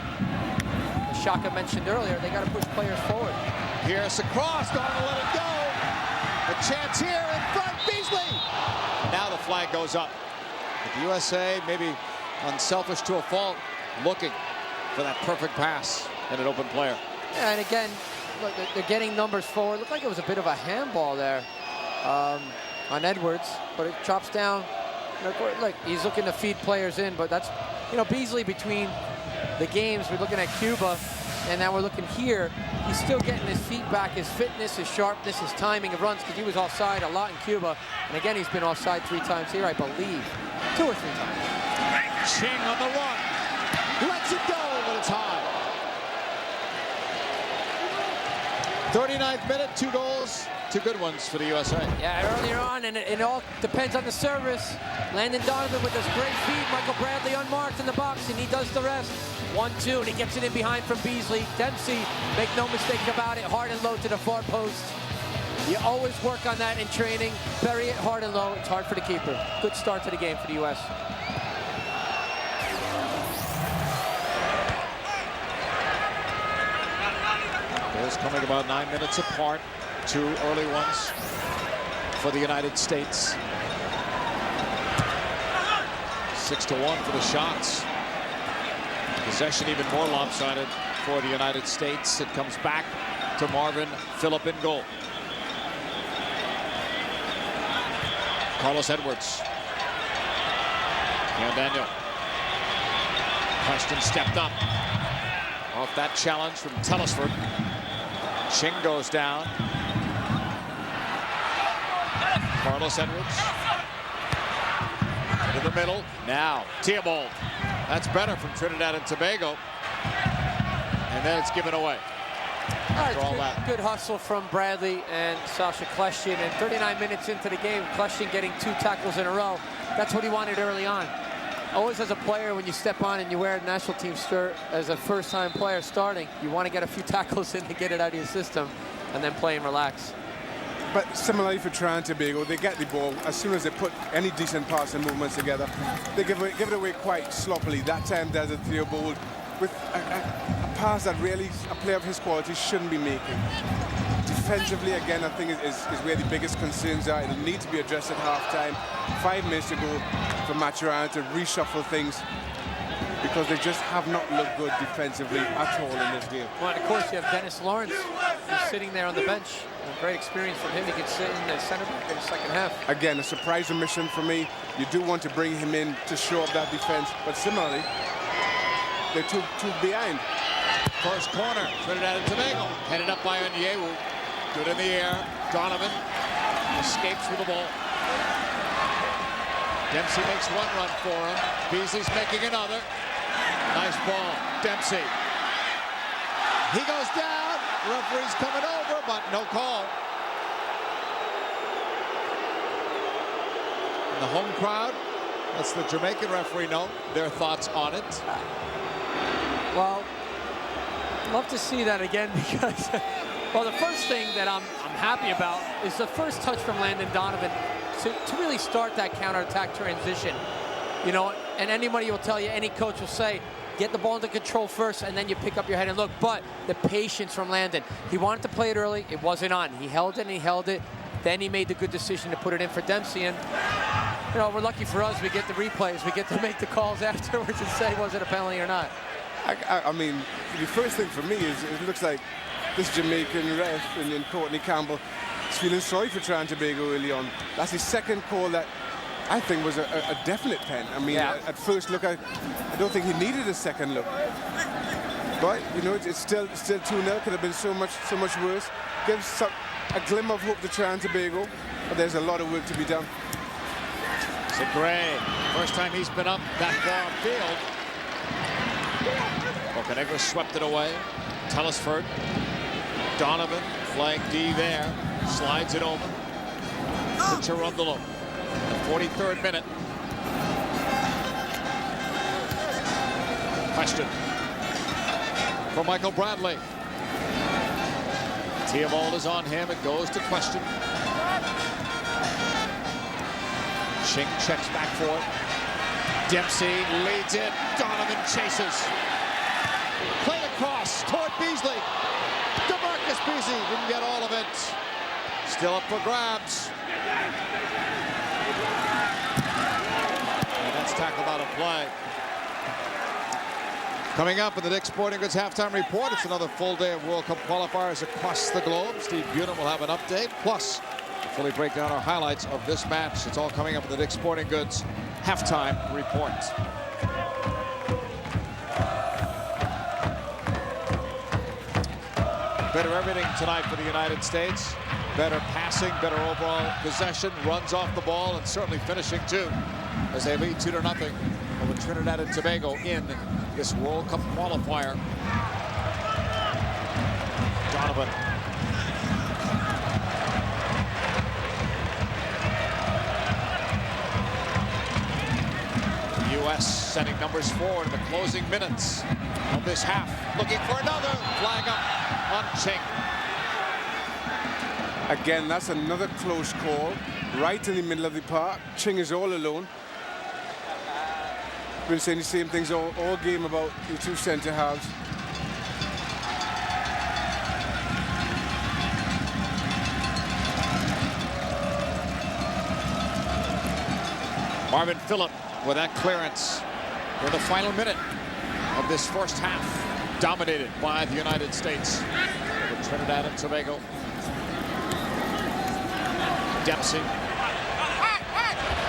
As Shaka mentioned earlier, they got to push players forward. Pierce across, going to let it go. A chance here in front, Beasley. Now the flag goes up. But the USA, maybe unselfish to a fault, looking for that perfect pass and an open player. Yeah, and again, look, they're getting numbers forward. Looked like it was a bit of a handball there on Edwards, but it chops down. Look, he's looking to feed players in, but that's, you know, Beasley between the games, we're looking at Cuba, and now we're looking here. He's still getting his feet back, his fitness, his sharpness, his timing of runs, because he was offside a lot in Cuba. And again, he's been offside 3 times here, I believe. 2 or 3 times. Ching on the run. Lets it go, but it's high. 39th minute, 2 goals 2 good ones for the USA. Yeah, earlier on, and it all depends on the service. Landon Donovan with this great feed. Michael Bradley unmarked in the box, and he does the rest. 1-2, and he gets it in behind from Beasley. Dempsey, make no mistake about it, hard and low to the far post. You always work on that in training. Bury it hard and low. It's hard for the keeper. Good start to the game for the U.S. Goals coming about 9 minutes apart. 2 early ones for the United States. 6-1 for the shots. Possession even more lopsided for the United States. It comes back to Marvin Phillip in goal. Carlos Edwards. And Daniel. Preston stepped up. Off that challenge from Telesford. Ching goes down. Carlos Edwards. Into the middle. Now, Theobald. That's better from Trinidad and Tobago. And then it's given away. All right, good hustle from Bradley and Sasha Kleshchin. And 39 minutes into the game, Kleshchin getting 2 tackles in a row. That's what he wanted early on. Always as a player, when you step on and you wear a national team shirt as a first-time player starting, you want to get a few tackles in to get it out of your system and then play and relax. But similarly for Trinidad and Tobago, they get the ball. As soon as they put any decent pass and movements together, they give it away quite sloppily. That time there's a Theobald with a pass that really a player of his quality shouldn't be making. Defensively, again, I think is where the biggest concerns are. It'll need to be addressed at halftime. 5 minutes to go for Maturana to reshuffle things, because they just have not looked good defensively at all in this game. Well, and of course, you have Dennis Lawrence who's sitting there on the bench. A great experience from him. He can sit in the center back in the second half. Again, a surprise omission for me. You do want to bring him in to show up that defense, but similarly, they're too behind. First corner, Trinidad and Tobago. Headed up by Onyewu. Good in the air. Donovan escapes with the ball. Dempsey makes 1 run for him. Beasley's making another. Nice ball. Dempsey. He goes down. Referee's coming over, but no call. And the home crowd, that's the Jamaican referee note, their thoughts on it. Well, love to see that again, because well, the first thing that I'm happy about is the first touch from Landon Donovan to really start that counterattack transition. You know, and anybody will tell you, any coach will say, get the ball into control first, and then you pick up your head and look. But the patience from Landon. He wanted to play it early. It wasn't on. He held it and he held it. Then he made the good decision to put it in for Dempsey. And, you know, we're lucky for us. We get the replays. We get to make the calls afterwards and say, was it a penalty or not? I mean, the first thing for me is it looks like this Jamaican ref and Courtney Campbell is feeling sorry for Trinidad and Tobago early on. That's the second call that I think was a definite pen. I mean, yeah. At first look, I don't think he needed a second look. But, you know, it's still 2-0. Could have been so much worse. Gives a glimmer of hope to Trinidad and Tobago, but there's a lot of work to be done. Gray, first time he's been up that far field. Bocanegra swept it away. Telesford. Donovan flying D there. Slides it over to Cherundolo. The 43rd minute. Question for Michael Bradley. Theobald is on him. It goes to question. Ching checks back for it. Dempsey leads it. Donovan chases. Play across toward Beasley. DeMarcus Beasley didn't get all of it. Still up for grabs. And that's tackled out of play. Coming up in the Dick's Sporting Goods halftime report, it's another full day of World Cup qualifiers across the globe. Steve Bunin will have an update, plus fully break down our highlights of this match. It's all coming up in the Dick's Sporting Goods halftime report. Better everything tonight for the United States. Better passing, better overall possession, runs off the ball, and certainly finishing too, as they lead 2-0 over Trinidad and Tobago in this World Cup qualifier. Donovan. U.S. sending numbers forward in the closing minutes of this half. Looking for another. Flag up on Ching. Again, that's another close call. Right in the middle of the park. Ching is all alone. Been saying the same things all game about the two centre halves. Marvin Phillip with that clearance in the final minute of this first half, dominated by the United States over Trinidad and Tobago. Dempsey.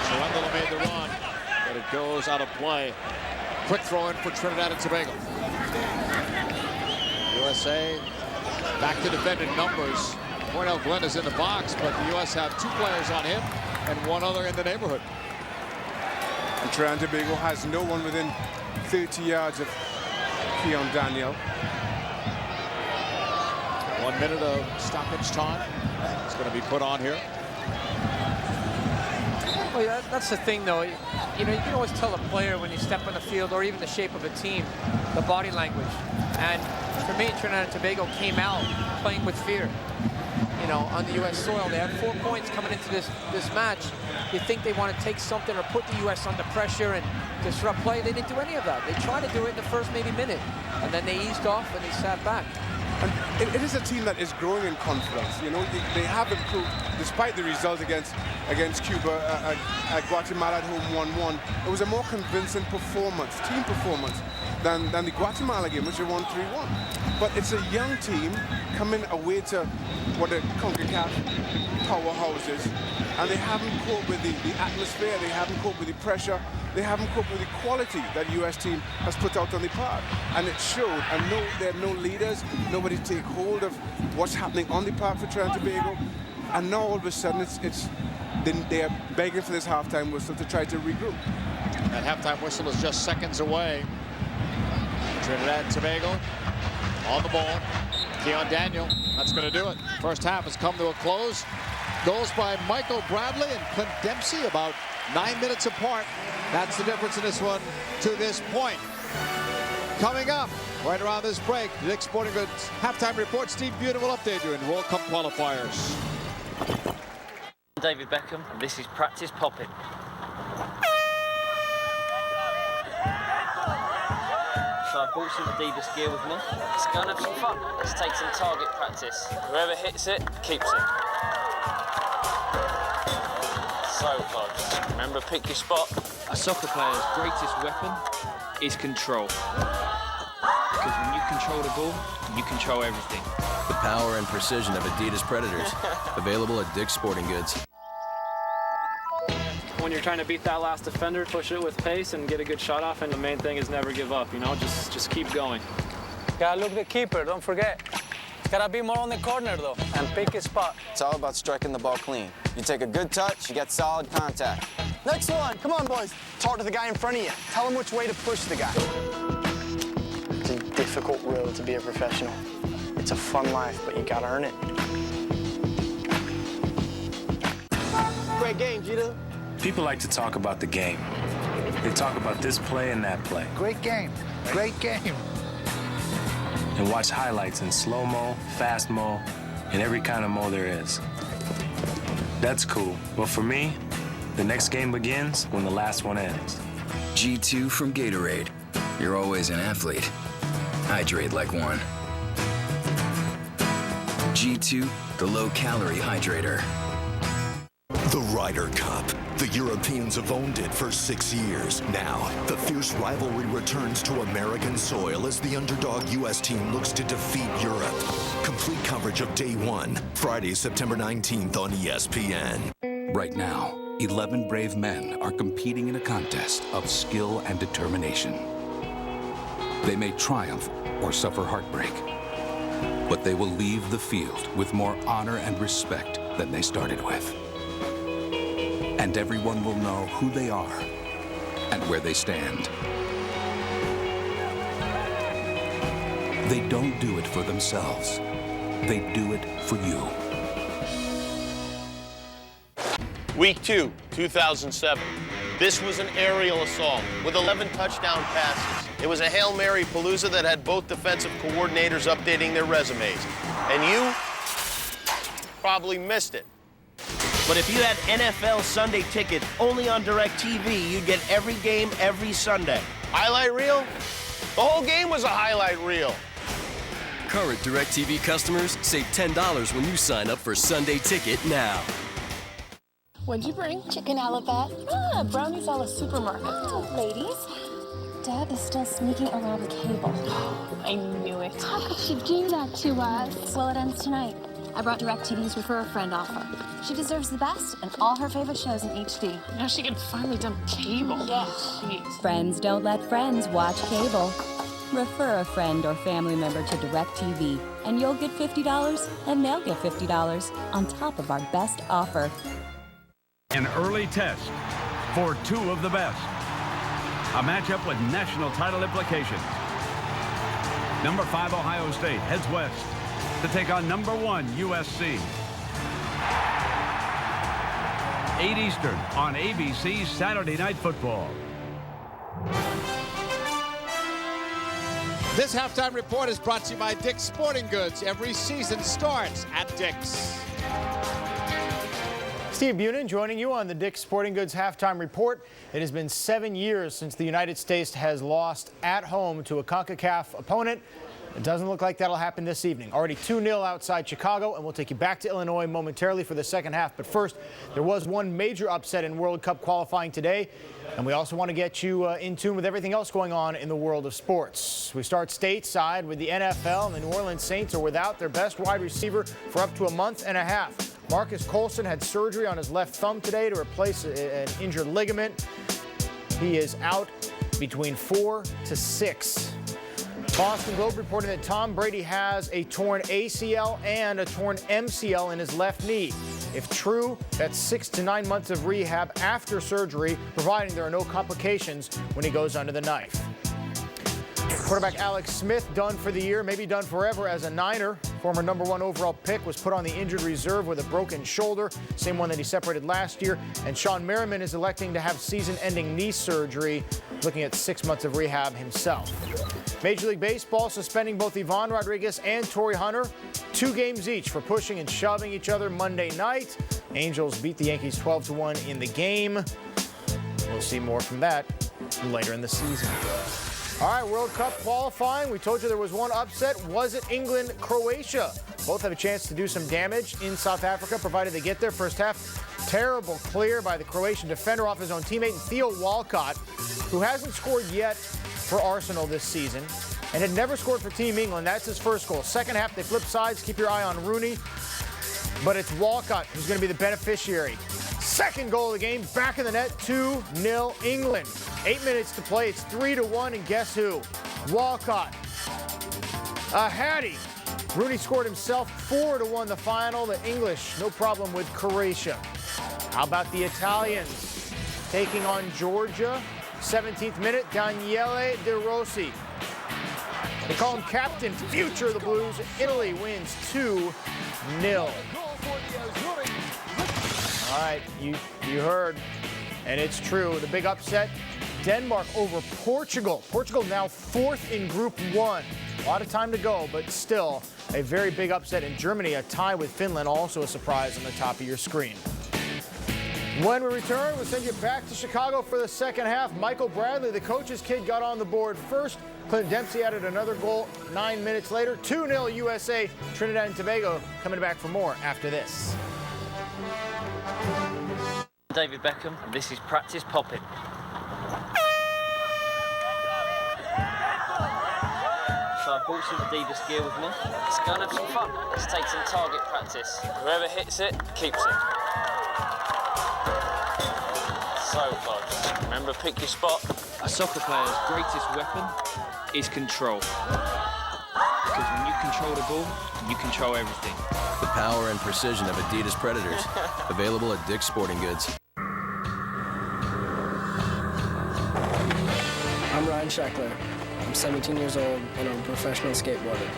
Cherundolo made the run, but it goes out of play. Quick throw in for Trinidad and Tobago. USA back to defend in numbers. Cornell Glenn is in the box, but the U.S. have 2 players on him and 1 other in the neighborhood. And Trinidad and Tobago has no one within 30 yards of Keon Daniel. 1 minute of stoppage time. It's going to be put on here. Well, yeah, that's the thing, though. You know, you can always tell a player when you step on the field, or even the shape of a team, the body language. And for me, Trinidad and Tobago came out playing with fear. You know, on the U.S. soil, they had 4 points coming into this match. You think they want to take something or put the U.S. under pressure and disrupt play. They didn't do any of that. They tried to do it in the first maybe minute, and then they eased off and they sat back. And it is a team that is growing in confidence. You know, they have improved despite the result against Cuba at Guatemala at home 1-1. It was a more convincing performance, team performance, than the Guatemala game, which they won 3-1. But it's a young team coming away to what the CONCACAF powerhouses, and they haven't coped with the atmosphere, they haven't coped with the pressure, they haven't coped with the quality that the U.S. team has put out on the park. And it showed. And no, there are no leaders, nobody take hold of what's happening on the park for Trinidad and Tobago. And now all of a sudden they are begging for this halftime whistle to try to regroup. That halftime whistle is just seconds away. Trinidad and Tobago on the ball. Keon Daniel, that's going to do it. First half has come to a close. Goals by Michael Bradley and Clint Dempsey, about 9 minutes apart. That's the difference in this one to this point. Coming up, right around this break, the Dick's Sporting Goods halftime report. Steve Buda will update you in World Cup qualifiers. I'm David Beckham, and this is Practice Popping. So I brought some Adidas gear with me. Let's go and have some fun. Let's take some target practice. Whoever hits it, keeps it. So close. Remember, pick your spot. A soccer player's greatest weapon is control. Because when you control the ball, you control everything. The power and precision of Adidas Predators. Available at Dick's Sporting Goods. When you're trying to beat that last defender, push it with pace and get a good shot off, and the main thing is never give up, you know, just keep going. Gotta look the keeper, don't forget. Gotta be more on the corner, though, and pick his spot. It's all about striking the ball clean. You take a good touch, you get solid contact. Next one, come on, boys. Talk to the guy in front of you. Tell him which way to push the guy. It's a difficult road to be a professional. It's a fun life, but you gotta earn it. Great game, Gita. People like to talk about the game. They talk about this play and that play. Great game. Great game. And watch highlights in slow-mo, fast-mo, and every kind of mo there is. That's cool. But for me, the next game begins when the last one ends. G2 from Gatorade. You're always an athlete. Hydrate like one. G2, the low-calorie hydrator. The Ryder Cup. The Europeans have owned it for 6 years. Now, the fierce rivalry returns to American soil as the underdog U.S. team looks to defeat Europe. Complete coverage of Day 1, Friday, September 19th on ESPN. Right now, 11 brave men are competing in a contest of skill and determination. They may triumph or suffer heartbreak, but they will leave the field with more honor and respect than they started with. And everyone will know who they are and where they stand. They don't do it for themselves. They do it for you. Week 2, 2007. This was an aerial assault with 11 touchdown passes. It was a Hail Mary palooza that had both defensive coordinators updating their resumes. And you probably missed it. But if you had NFL Sunday Ticket only on DirecTV, you'd get every game every Sunday. Highlight reel? The whole game was a highlight reel. Current DirecTV customers save $10 when you sign up for Sunday Ticket now. What'd you bring? Chicken alafat. Ah, brownies a la supermarket. Oh, ladies. Dad is still sneaking around the cable. I knew it. How could she do that to us? Well, it ends tonight. I brought DirecTV's Refer a Friend offer. She deserves the best and all her favorite shows in HD. Now she can finally dump cable. Yeah. Jeez. Friends don't let friends watch cable. Refer a friend or family member to DirecTV, and you'll get $50, and they'll get $50 on top of our best offer. An early test for two of the best. A matchup with national title implications. Number 5 Ohio State heads west to take on number 1 USC. 8 Eastern on ABC's Saturday Night Football. This halftime report is brought to you by Dick's Sporting Goods. Every season starts at Dick's. Steve Bunin joining you on the Dick's Sporting Goods halftime report. It has been 7 years since the United States has lost at home to a CONCACAF opponent. It doesn't look like that'll happen this evening. Already 2-0 outside Chicago, and we'll take you back to Illinois momentarily for the second half. But first, there was one major upset in World Cup qualifying today, and we also want to get you in tune with everything else going on in the world of sports. We start stateside with the NFL, and the New Orleans Saints are without their best wide receiver for up to a month and a half. Marcus Colston had surgery on his left thumb today to replace an injured ligament. He is out between 4 to 6. Boston Globe reporting that Tom Brady has a torn ACL and a torn MCL in his left knee. If true, that's 6 to 9 months of rehab after surgery, providing there are no complications when he goes under the knife. Quarterback Alex Smith done for the year, maybe done forever as a Niner. Former number 1 overall pick was put on the injured reserve with a broken shoulder, same one that he separated last year. And Sean Merriman is electing to have season-ending knee surgery, looking at 6 months of rehab himself. Major League Baseball suspending both Ivan Rodriguez and Torrey Hunter, 2 games each for pushing and shoving each other Monday night. Angels beat the Yankees 12-1 in the game. We'll see more from that later in the season. All right, World Cup qualifying. We told you there was one upset. Was it England, Croatia? Both have a chance to do some damage in South Africa, provided they get there. First half, terrible clear by the Croatian defender off his own teammate, Theo Walcott, who hasn't scored yet for Arsenal this season and had never scored for Team England. That's his first goal. Second half, they flip sides. Keep your eye on Rooney. But it's Walcott who's going to be the beneficiary. Second goal of the game, back in the net, 2-0 England. 8 minutes to play, it's 3-1, and guess who? Walcott. A hattie. Rooney scored himself, 4-1 the final. The English, no problem with Croatia. How about the Italians taking on Georgia? 17th minute, Daniele De Rossi. They call him captain, future of the Blues. Italy wins 2-0. All right, you heard, and it's true. The big upset, Denmark over Portugal. Portugal now 4th in Group 1. A lot of time to go, but still a very big upset. In Germany, a tie with Finland, also a surprise on the top of your screen. When we return, we'll send you back to Chicago for the second half. Michael Bradley, the coach's kid, got on the board first. Clint Dempsey added another goal 9 minutes later. 2-0 USA. Trinidad and Tobago coming back for more after this. David Beckham, and this is Practice Popping. So I bought some Adidas gear with me. Let's go and have some fun. Let's take some target practice. Whoever hits it, keeps it. So close. Remember, pick your spot. A soccer player's greatest weapon is control. Because when you control the ball, you control everything. The power and precision of Adidas Predators. Available at Dick's Sporting Goods. I'm Ryan Scheckler. I'm 17 years old and I'm a professional skateboarder.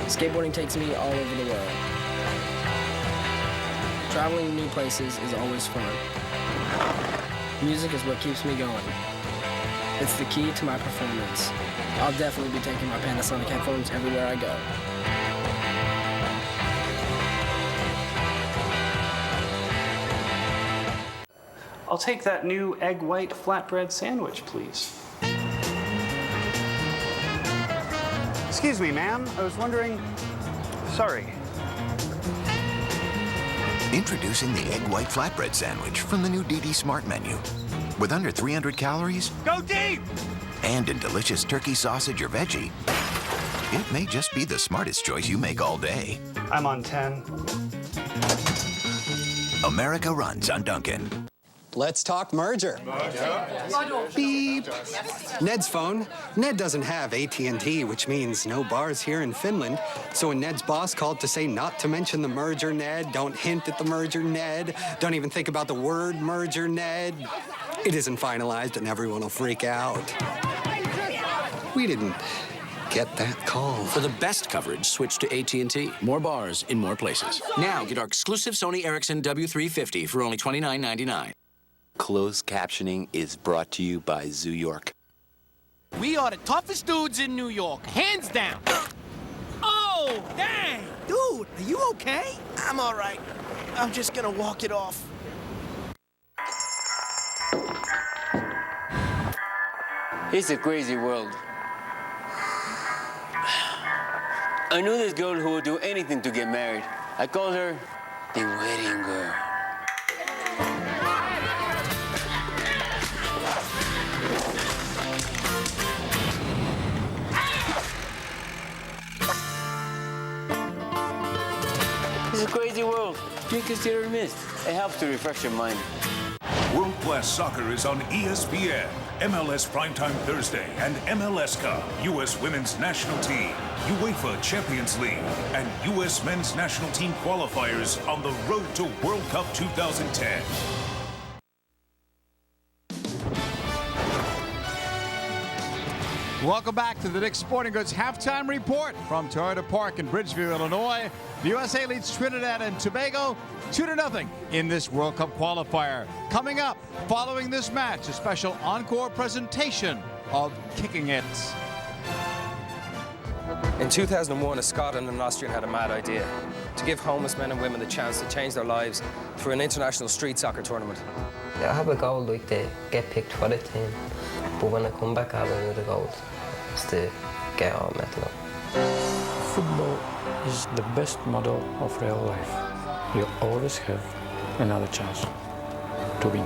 Skateboarding takes me all over the world. Traveling to new places is always fun. Music is what keeps me going. It's the key to my performance. I'll definitely be taking my Panasonic headphones everywhere I go. I'll take that new egg white flatbread sandwich, please. Excuse me, ma'am. I was wondering... Sorry. Introducing the egg white flatbread sandwich from the new DD Smart menu. With under 300 calories... Go deep! And in delicious turkey sausage or veggie, it may just be the smartest choice you make all day. I'm on 10. America runs on Dunkin'. Let's talk merger. Beep. Ned's phone. Ned doesn't have AT&T, which means no bars here in Finland. So when Ned's boss called to say not to mention the merger, Ned, don't hint at the merger, Ned, don't even think about the word merger, Ned, it isn't finalized and everyone will freak out. We didn't get that call. For the best coverage, switch to AT&T. More bars in more places. Now get our exclusive Sony Ericsson W350 for only $29.99. Closed captioning is brought to you by Zoo York. We are the toughest dudes in New York, hands down. Oh, dang! Dude, are you okay? I'm all right. I'm just gonna walk it off. It's a crazy world. I knew this girl who would do anything to get married. I called her the wedding girl. It's a crazy world. Drink is hit or miss. It helps to refresh your mind. World-class soccer is on ESPN, MLS Primetime Thursday, and MLS Cup, U.S. Women's National Team, UEFA Champions League, and U.S. Men's National Team qualifiers on the road to World Cup 2010. Welcome back to the Dick's Sporting Goods Halftime Report from Toyota Park in Bridgeview, Illinois. The USA leads Trinidad and Tobago 2-0 in this World Cup qualifier. Coming up, following this match, a special encore presentation of Kicking It. In 2001, a Scotland and an Austrian had a mad idea to give homeless men and women the chance to change their lives through an international street soccer tournament. I have a goal like to get picked for the team, but when I come back, I have another goal is to get all medal up. Football is the best model of real life. You always have another chance to win.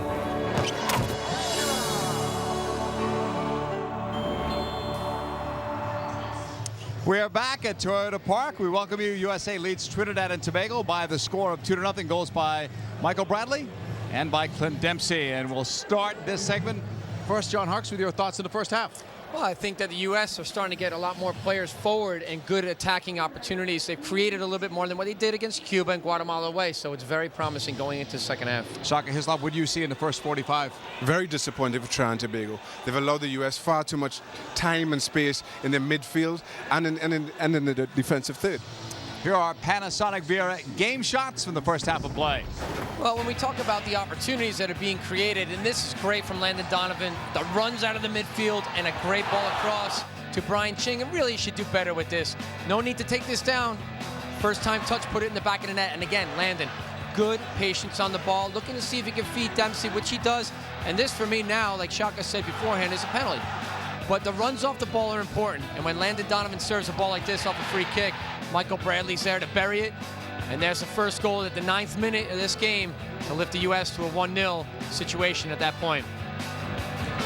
We are back at Toyota Park. We welcome you. USA leads Trinidad and Tobago by the score of 2-0. Goals by Michael Bradley and by Clint Dempsey. And we'll start this segment. First, John Harkes, with your thoughts in the first half. Well, I think that the U.S. are starting to get a lot more players forward and good attacking opportunities. They've created a little bit more than what they did against Cuba and Guatemala away, so it's very promising going into the second half. Shaka Hislop, what do you see in the first 45? Very disappointed for Trinidad and Tobago. They've allowed the U.S. far too much time and space in their midfield and in the defensive third. Here are Panasonic Vera game shots from the first half of play. Well, when we talk about the opportunities that are being created, and this is great from Landon Donovan, the runs out of the midfield and a great ball across to Brian Ching, and really should do better with this. No need to take this down. First time touch, put it in the back of the net, and again, Landon, good patience on the ball, looking to see if he can feed Dempsey, which he does. And this, for me now, like Shaka said beforehand, is a penalty. But the runs off the ball are important, and when Landon Donovan serves a ball like this off a free kick, Michael Bradley's there to bury it. And there's the first goal at the 9th minute of this game to lift the U.S. to a 1-0 situation at that point.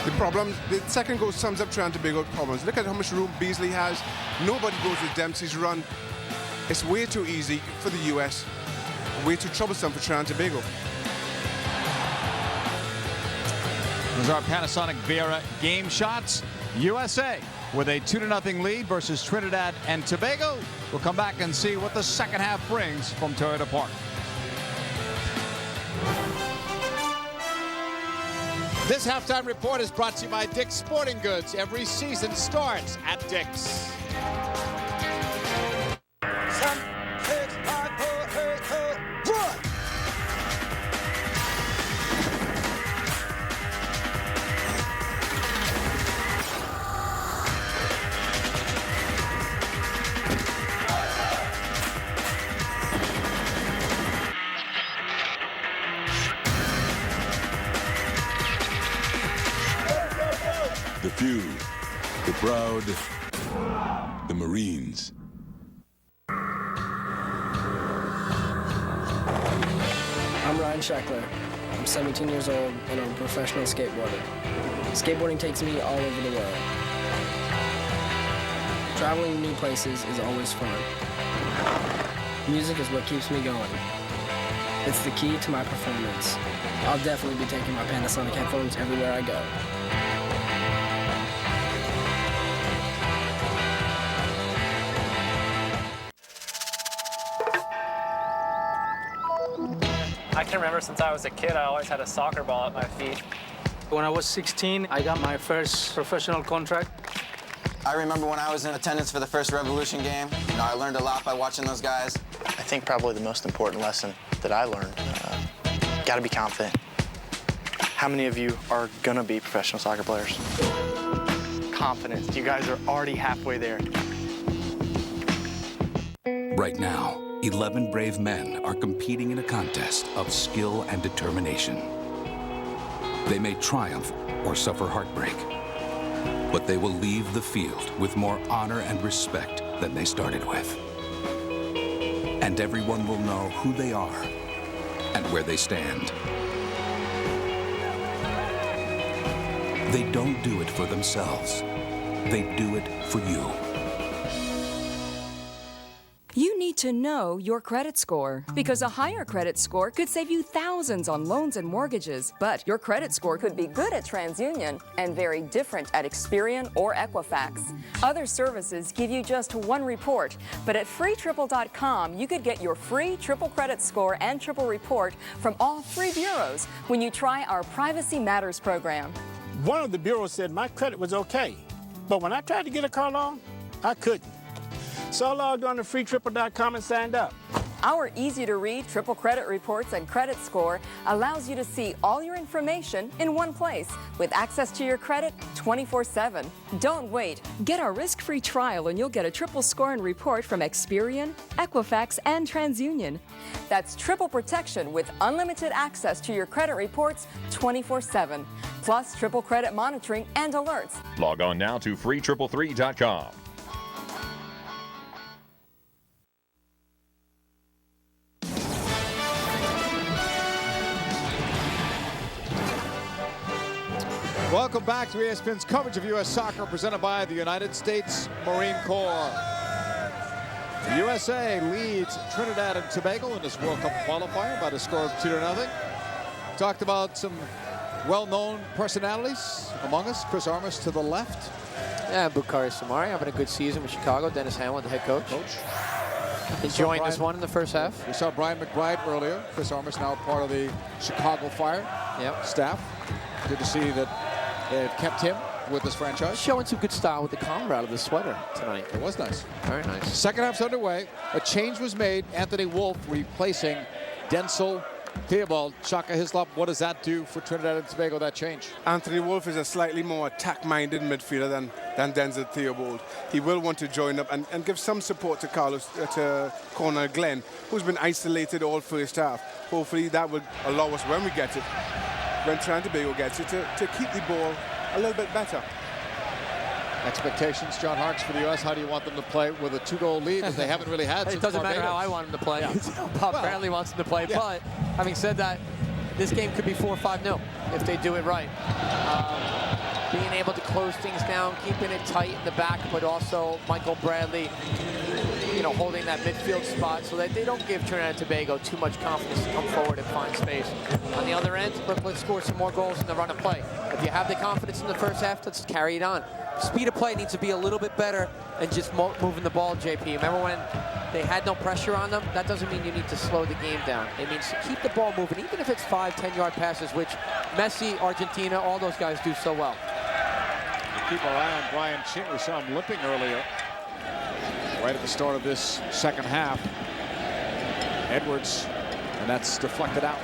The second goal sums up Trinidad and Tobago's problems. Look at how much room Beasley has. Nobody goes with Dempsey's run. It's way too easy for the U.S. Way too troublesome for Trinidad and Tobago. Those are Panasonic Vera game shots. USA with a 2-0 lead versus Trinidad and Tobago. We'll come back and see what the second half brings from Toyota Park. This halftime report is brought to you by Dick's Sporting Goods. Every season starts at Dick's. The proud, the Marines. I'm Ryan Scheckler. I'm 17 years old and I'm a professional skateboarder. Skateboarding takes me all over the world. Traveling to new places is always fun. Music is what keeps me going. It's the key to my performance. I'll definitely be taking my Panasonic headphones everywhere I go. I can remember since I was a kid, I always had a soccer ball at my feet. When I was 16, I got my first professional contract. I remember when I was in attendance for the first Revolution game. You know, I learned a lot by watching those guys. I think probably the most important lesson that I learned, gotta be confident. How many of you are gonna be professional soccer players? Confidence, you guys are already halfway there. Right now, 11 brave men are competing in a contest of skill and determination. They may triumph or suffer heartbreak, but they will leave the field with more honor and respect than they started with. And everyone will know who they are and where they stand. They don't do it for themselves. They do it for you. You need to know your credit score, because a higher credit score could save you thousands on loans and mortgages. But your credit score could be good at TransUnion and very different at Experian or Equifax. Other services give you just one report, but at freetriple.com you could get your free triple credit score and triple report from all three bureaus when you try our Privacy Matters program. One of the bureaus said my credit was okay, but when I tried to get a car loan, I couldn't. So I logged on to freetriple.com and signed up. Our easy-to-read triple credit reports and credit score allows you to see all your information in one place with access to your credit 24/7. Don't wait. Get our risk-free trial and you'll get a triple score and report from Experian, Equifax, and TransUnion. That's triple protection with unlimited access to your credit reports 24/7, plus triple credit monitoring and alerts. Log on now to freetriple3.com. Welcome back to ESPN's coverage of U.S. soccer presented by the United States Marine Corps. The USA leads Trinidad and Tobago in this World Cup qualifier by a score of 2-0. Talked about some well-known personalities among us. Chris Armas to the left. Yeah, Bukhari Samari having a good season with Chicago. Dennis Hamlin, the head coach. Enjoying this one in the first half. We saw Brian McBride earlier. Chris Armas now part of the Chicago Fire staff. Good to see that they've kept him with this franchise. Showing some good style with the collar out of the sweater tonight. It was nice. Very nice. Second half's underway. A change was made. Anthony Wolf replacing Denzel Theobald. Shaka Hislop, what does that do for Trinidad and Tobago, that change? Anthony Wolf is a slightly more attack-minded midfielder than Denzel Theobald. He will want to join up and give some support to Cornel Glenn, who's been isolated all first half. Hopefully that will allow us, when we get it, when Trinidad and Tobago gets it, to keep the ball a little bit better. Expectations, John Harkes, for the U.S. How do you want them to play with a 2-goal lead that they haven't really had? It doesn't matter how I want them to play. Bob Bradley wants them to play. Yeah. But having said that, this game could be 4-5-0 if they do it right. Being able to close things down, keeping it tight in the back, but also Michael Bradley, holding that midfield spot so that they don't give Trinidad and Tobago too much confidence to come forward and find space. On the other end, let's score some more goals in the run of play. If you have the confidence in the first half, let's carry it on. Speed of play needs to be a little bit better than just moving the ball, JP. Remember when they had no pressure on them? That doesn't mean you need to slow the game down. It means to keep the ball moving, even if it's 5-10-yard passes, which Messi, Argentina, all those guys do so well. Keep our eye on Brian Ching. We saw him limping earlier, right at the start of this second half. Edwards, and that's deflected out.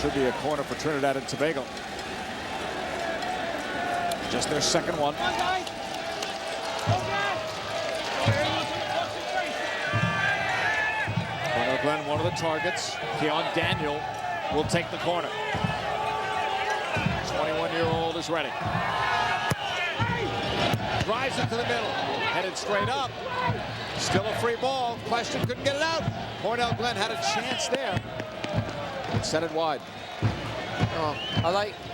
Should be a corner for Trinidad and Tobago. Just their second one. Corner Glenn, one of the targets. Keon Daniel will take the corner. 21-year-old is ready. drives it to the middle, headed straight up. Still a free ball. Question, couldn't get it out. Cornell Glenn had a chance there. And sent it wide.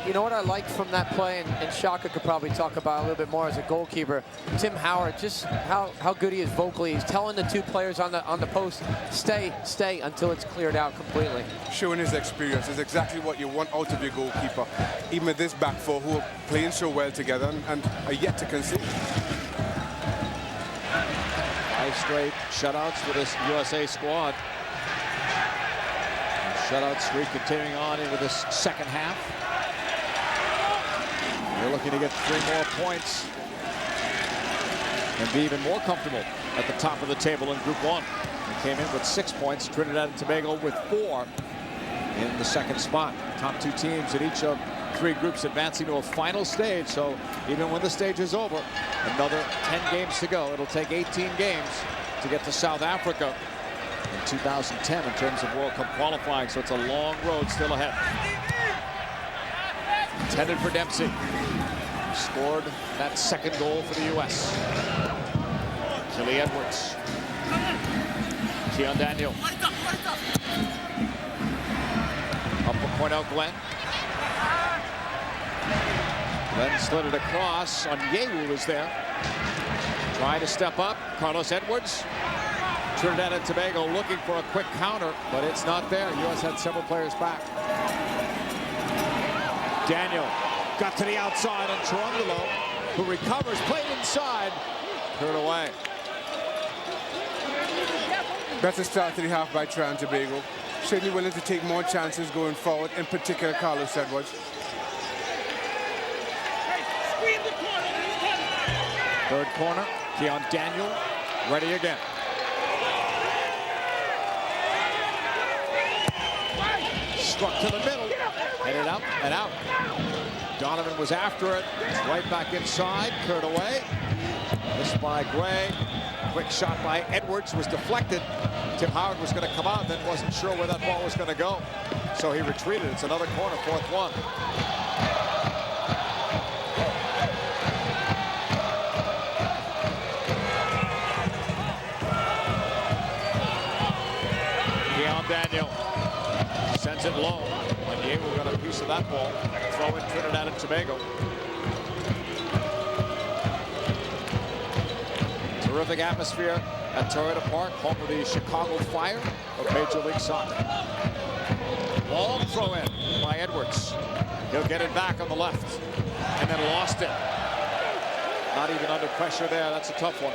You know what I like from that play, and Shaka could probably talk about a little bit more as a goalkeeper. Tim Howard, just how good he is vocally. He's telling the two players on the post, stay until it's cleared out completely. Showing his experience is exactly what you want out of your goalkeeper. Even with this back four who are playing so well together and are yet to concede. 5 straight shutouts for this USA squad. Shutout streak continuing on into this second half. They're looking to get 3 more points and be even more comfortable at the top of the table in Group 1. They came in with 6 points. Trinidad and Tobago with 4 in the second spot. Top 2 teams in each of 3 groups advancing to a final stage. So even when the stage is over, another 10 games to go. It'll take 18 games to get to South Africa in 2010 in terms of World Cup qualifying, so it's a long road still ahead. Intended for Dempsey, who scored that second goal for the U.S. Kelly Edwards. Keon Daniel. Up for Cornell Glenn. Glenn slid it across. Onyewu was there. Trying to step up. Carlos Edwards. Trinidad and Tobago looking for a quick counter, but it's not there. U.S. had several players back. Daniel got to the outside, and Chirungalo, who recovers, played inside, cleared away. Better start to the half by Trinidad and Tobago. Certainly willing to take more chances going forward, in particular Carlos Edwards. Third corner, Keon Daniel, ready again. Struck to the middle, headed up and out. Donovan was after it. It's right back inside, cleared away. Missed by Gray. Quick shot by Edwards was deflected. Tim Howard was going to come out, then wasn't sure where that ball was going to go. So he retreated. It's another corner, 4th one. Keon Daniel sends it low. Onyewu got a piece of that ball. Throw in Trinidad and Tobago. Terrific atmosphere at Toyota Park, home of the Chicago Fire of Major League Soccer. Long throw in by Edwards. He'll get it back on the left and then lost it. Not even under pressure there. That's a tough one.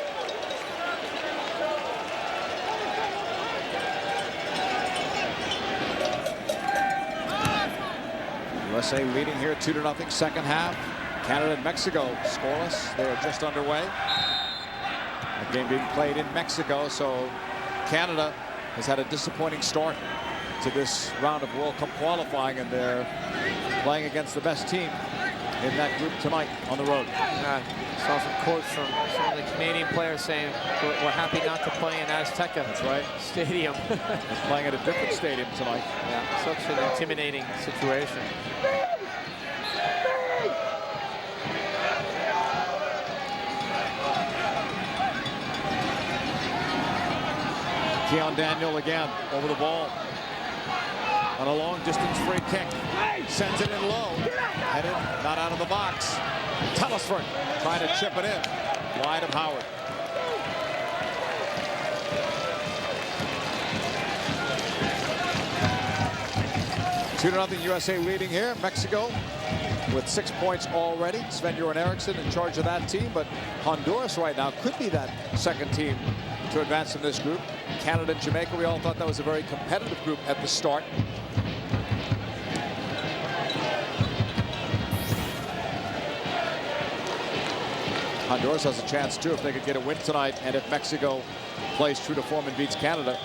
USA leading here 2-0 second half. Canada and Mexico scoreless. They are just underway. The game being played in Mexico, so Canada has had a disappointing start to this round of World Cup qualifying, and they're playing against the best team in that group tonight on the road. Saw some quotes from some of the Canadian players saying we're happy not to play in Azteca. That's right. Stadium. They're playing at a different stadium tonight. Yeah, such an intimidating situation. Keon Daniel again over the ball on a long distance free kick. Sends it in low. Headed, not out of the box. Telesford trying to chip it in. Wide of Howard. Two-0 USA leading here. Mexico with 6 points already. Sven-Göran Eriksson in charge of that team, but Honduras right now could be that second team to advance in this group. Canada and Jamaica, we all thought that was a very competitive group at the start. Honduras has a chance too if they could get a win tonight, and if Mexico plays true to form and beats Canada,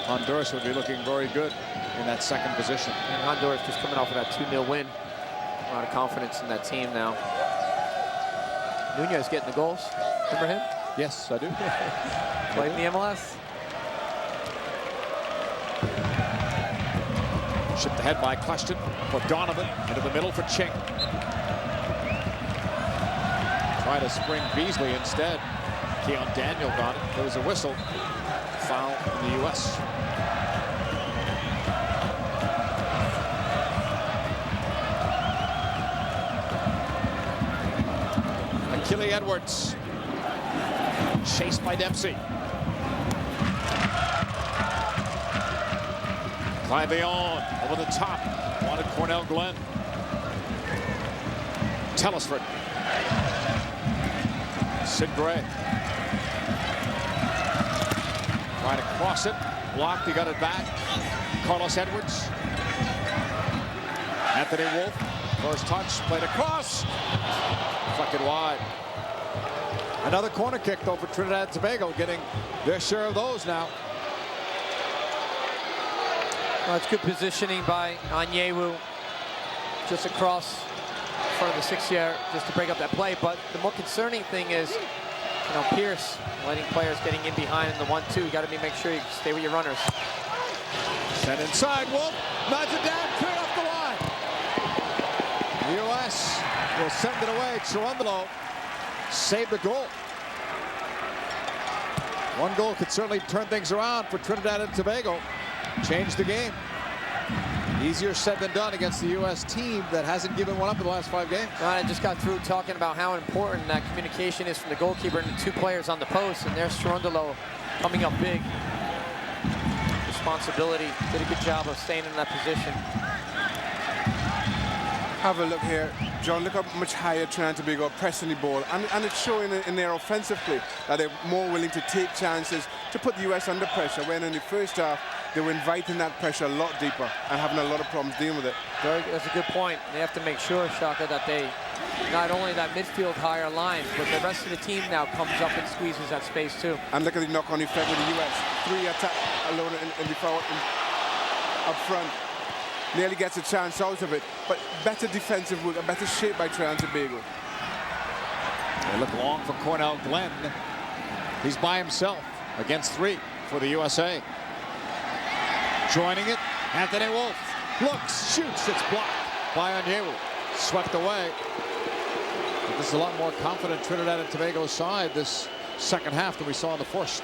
Honduras would be looking very good in that second position. And Honduras just coming off of that 2-0 win. A lot of confidence in that team now. Nunez getting the goals. Remember him? Yes, I do. Played in the MLS. Shipped ahead by Question for Donovan. Into the middle for Ching. Try to spring Beasley instead. Keon Daniel got it. There was a whistle. Foul in the U.S. Achille Edwards. Chased by Dempsey. Clyde Leon over the top. Wanted Cornell Glenn. Telesford. Sid Gray. Trying to cross it. Blocked. He got it back. Carlos Edwards. Anthony Wolf. First touch. Played across. Deflected wide. Another corner kick, though, for Trinidad and Tobago, getting their share of those now. Well, it's good positioning by Onyewu just across in front of the 6-yard just to break up that play. But the more concerning thing is, you know, Pierce letting players getting in behind in the 1-2. You got to make sure you stay with your runners. Sent inside. Wolf nods it down, cleared off the line. The U.S. will send it away. Chirundolo saved the goal. One goal could certainly turn things around for Trinidad and Tobago. Change the game. Easier said than done against the U.S. team that hasn't given one up in the last 5 games. I just got through talking about how important that communication is from the goalkeeper and the 2 players on the post, and there's Chirundolo coming up big. Responsibility. Did a good job of staying in that position. Have a look here, John. Look how much higher Trinidad and Tobago are pressing the ball, and it's showing in their offensive play that they're more willing to take chances to put the U.S. under pressure, when in the first half they were inviting that pressure a lot deeper and having a lot of problems dealing with it. That's a good point. They have to make sure, Shaka, that they not only that midfield higher line, but the rest of the team now comes up and squeezes that space too. And look at the knock-on effect with the U.S. 3 attack alone in the forward up front. Nearly gets a chance out of it, but better defensive work, a better shape by Trinidad and Tobago. They look long for Cornell Glenn. He's by himself against 3 for the USA. Joining it, Anthony Wolf. Looks, shoots, it's blocked by Onyewu. Swept away. But this is a lot more confident Trinidad and Tobago side this second half than we saw in the first.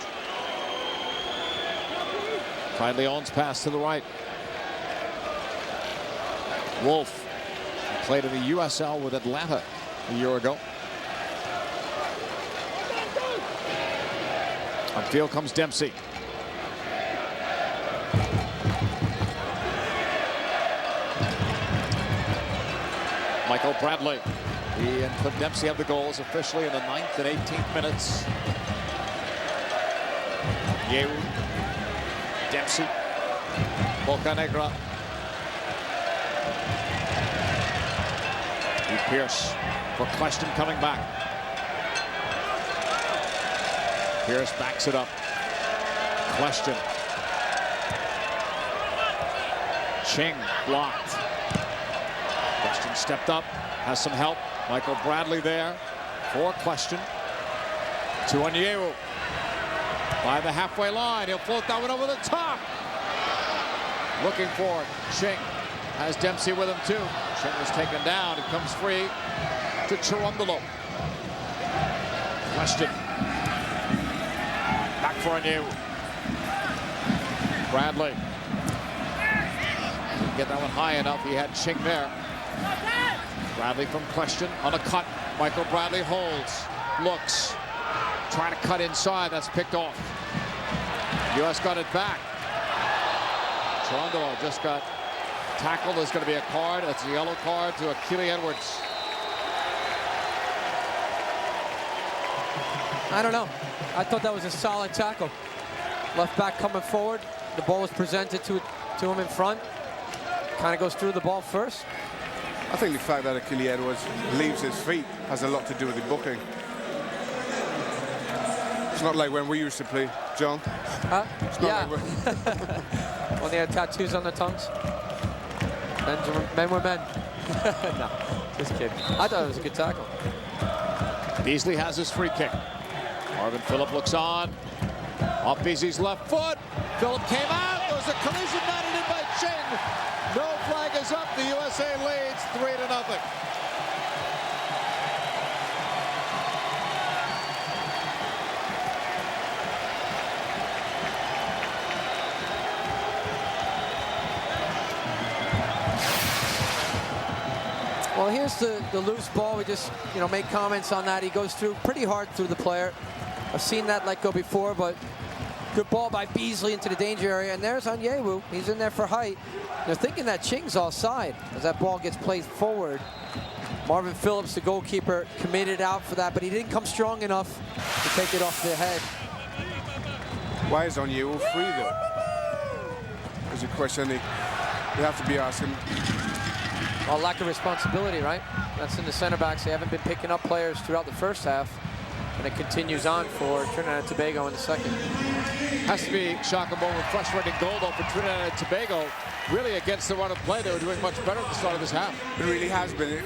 Clyde Leon's pass to the right. Wolf played in the USL with Atlanta a year ago. Upfield comes Dempsey. Michael Bradley. He and Cliff Dempsey have the goals officially in the 9th and 18th minutes. Yeru, Dempsey, Bocanegra. Pierce for Question coming back. Pierce backs it up. Question. Ching blocked. Question stepped up, has some help. Michael Bradley there for Question. To Onyewu. By the halfway line, he'll float that one over the top. Looking for it. Ching has Dempsey with him too. Ching was taken down. It comes free to Chirundolo. Question. Back for Onyewu. Bradley. Didn't get that one high enough. He had Ching there. Bradley from Question on a cut. Michael Bradley holds. Looks. Trying to cut inside. That's picked off. U.S. got it back. Chirundolo just got tackled. There's going to be a card. That's a yellow card to Achille Edwards. I don't know. I thought that was a solid tackle. Left back coming forward. The ball was presented to him in front. Kind of goes through the ball first. I think the fact that Achille Edwards leaves his feet has a lot to do with the booking. It's not like when we used to play, John. Huh? It's not yeah. like when they had tattoos on their tongues. Men were men. No, just kidding. I thought it was a good tackle. Beasley has his free kick. Marvin Phillip looks on. Off Beasley's left foot. Phillip came out. There was a collision mounted in by Ching. No flag is up. The USA leads 3-0. Here's the loose ball. We just, made comments on that. He goes through pretty hard through the player. I've seen that let go before, but good ball by Beasley into the danger area. And there's Onyewu. He's in there for height. They're thinking that Ching's offside as that ball gets played forward. Marvin Phillips, the goalkeeper, committed out for that, but he didn't come strong enough to take it off the head. Why is Onyewu free, though? There's a question you have to be asking. Well, lack of responsibility, right? That's in the center backs. They haven't been picking up players throughout the first half, and it continues on for Trinidad and Tobago in the second. Has to be shock and moment, frustrating goal though for Trinidad and Tobago. Really against the run of play, they were doing much better at the start of this half. It really has been.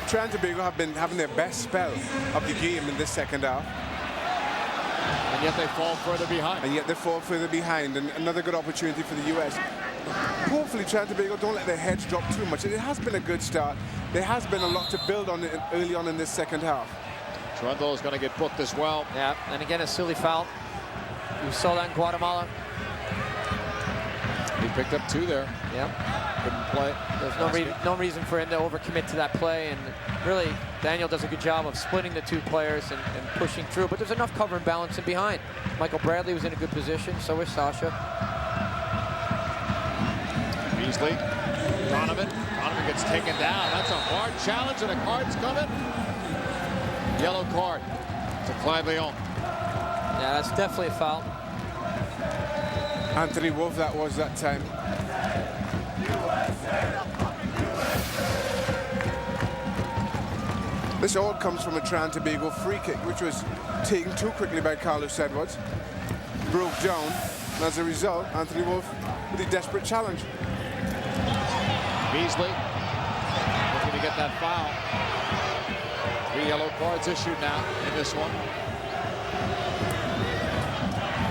Trinidad and Tobago have been having their best spell of the game in this second half. And yet they fall further behind. And another good opportunity for the U.S. Hopefully Trinidad and Tobago don't let their heads drop too much. It has been a good start. There has been a lot to build on early on in this second half. Trundle is going to get booked as well. Yeah, and again a silly foul. You saw that in Guatemala. He picked up 2 there. Yep. Couldn't play. There's no reason for him to overcommit to that play, and really Daniel does a good job of splitting the 2 players and pushing through, but there's enough cover and balance in behind. Michael Bradley was in a good position, so is Sasha. Beasley, Donovan gets taken down. That's a hard challenge, and a card's coming. Yellow card to Clyde Leon. Yeah, that's definitely a foul. Anthony Wolf that was that time. This all comes from a Trinidad and Tobago free kick, which was taken too quickly by Carlos Edwards. Broke down, and as a result, Anthony Wolf with a desperate challenge. Beasley looking to get that foul. 3 yellow cards issued now in this one.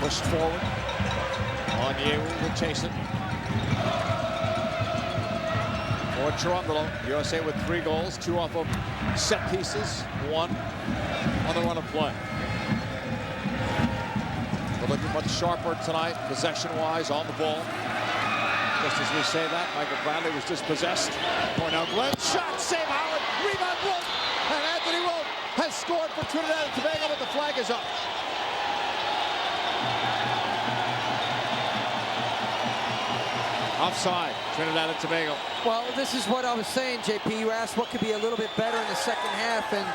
Pushed forward. Onyewu will chase it. For Toronto, USA with 3 goals, 2 off of set pieces, 1 on the run of play. They're looking much sharper tonight, possession-wise, on the ball. Just as we say that, Michael Bradley was dispossessed. Cornell Glenn, shot, save Howard, rebound Wolf, and Anthony Wolf has scored for Trinidad and Tobago, but the flag is up. Offside, Trinidad and Tobago. Well, this is what I was saying, JP. You asked what could be a little bit better in the second half, and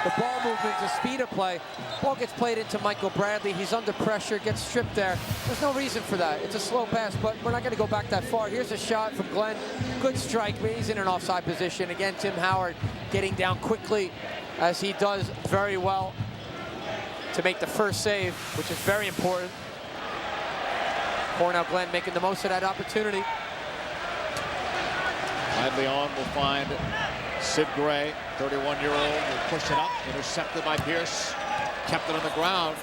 the ball movement, the speed of play. Ball gets played into Michael Bradley. He's under pressure, gets stripped there. There's no reason for that. It's a slow pass, but we're not going to go back that far. Here's a shot from Glenn. Good strike, but he's in an offside position. Again, Tim Howard getting down quickly, as he does very well to make the first save, which is very important. Cornell Glenn making the most of that opportunity. Clyde Leon will find Sid Gray, 31-year-old, will push it up, intercepted by Pierce, kept it on the ground.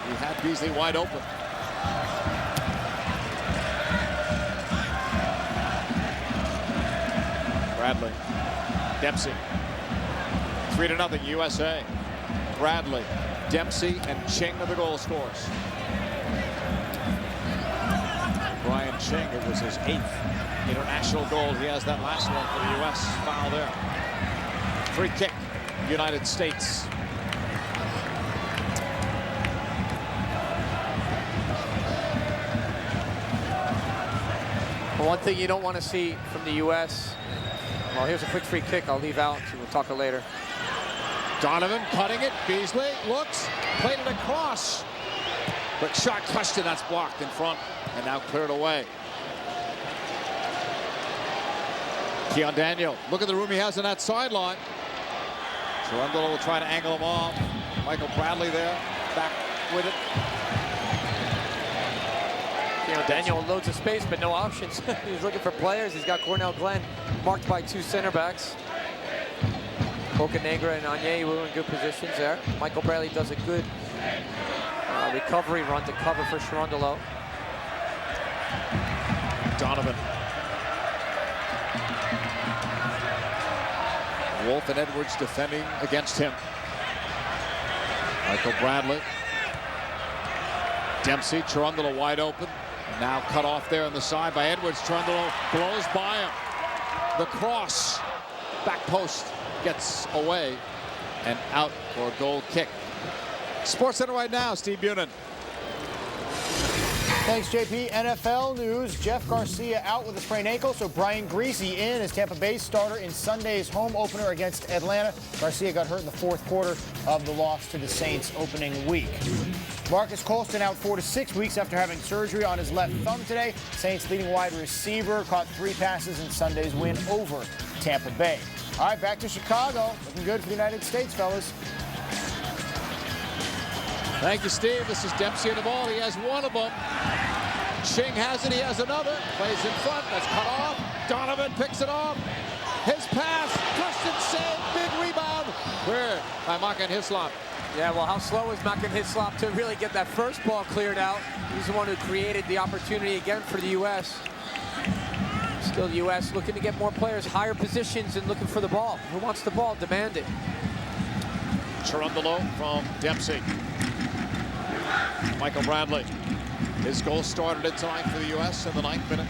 He had Beasley wide open. Bradley, Dempsey, 3-0 USA. Bradley, Dempsey, and Ching are the goal scorers. Brian Ching, it was his 8th international goal. He has that last one for the U.S. Foul there. Free kick, United States. Well, one thing you don't want to see from the U.S. Well, here's a quick free kick I'll leave out. We'll talk it later. Donovan cutting it. Beasley looks, played it across. But shot question, that's blocked in front and now cleared away. Keon Daniel, look at the room he has in that sideline. Toronto will try to angle him off. Michael Bradley there, back with it. Keon Daniel loads of space, but no options. He's looking for players. He's got Cornell Glenn marked by 2 center backs. Bocanegra and Onyewu in good positions there. Michael Bradley does a good recovery run to cover for Sharondolo. Donovan. Wolf and Edwards defending against him. Michael Bradley. Dempsey, Cherundolo wide open. Now cut off there on the side by Edwards. Cherundolo blows by him. The cross. Back post. gets away and out for a goal kick. Sports Center right now, Steve Bunin. Thanks, JP. NFL news. Jeff Garcia out with a sprained ankle, so Brian Griese in as Tampa Bay's starter in Sunday's home opener against Atlanta. Garcia got hurt in the fourth quarter of the loss to the Saints opening week. Marcus Colston out 4 to 6 weeks after having surgery on his left thumb today. Saints leading wide receiver caught 3 passes in Sunday's win over Tampa Bay. All right, back to Chicago. Looking good for the United States, fellas. Thank you, Steve. This is Dempsey on the ball. He has one of them. Ching has it. He has another. Plays in front. That's cut off. Donovan picks it off. His pass. Christian save. Big rebound. Cleared by Makan Hislop. Yeah, well, how slow is Makan Hislop to really get that first ball cleared out? He's the one who created the opportunity again for the U.S. Still the U.S. looking to get more players, higher positions, and looking for the ball. Who wants the ball? Demand it. Cherundolo from Dempsey. Michael Bradley. His goal started it tonight for the U.S. in the 9th minute.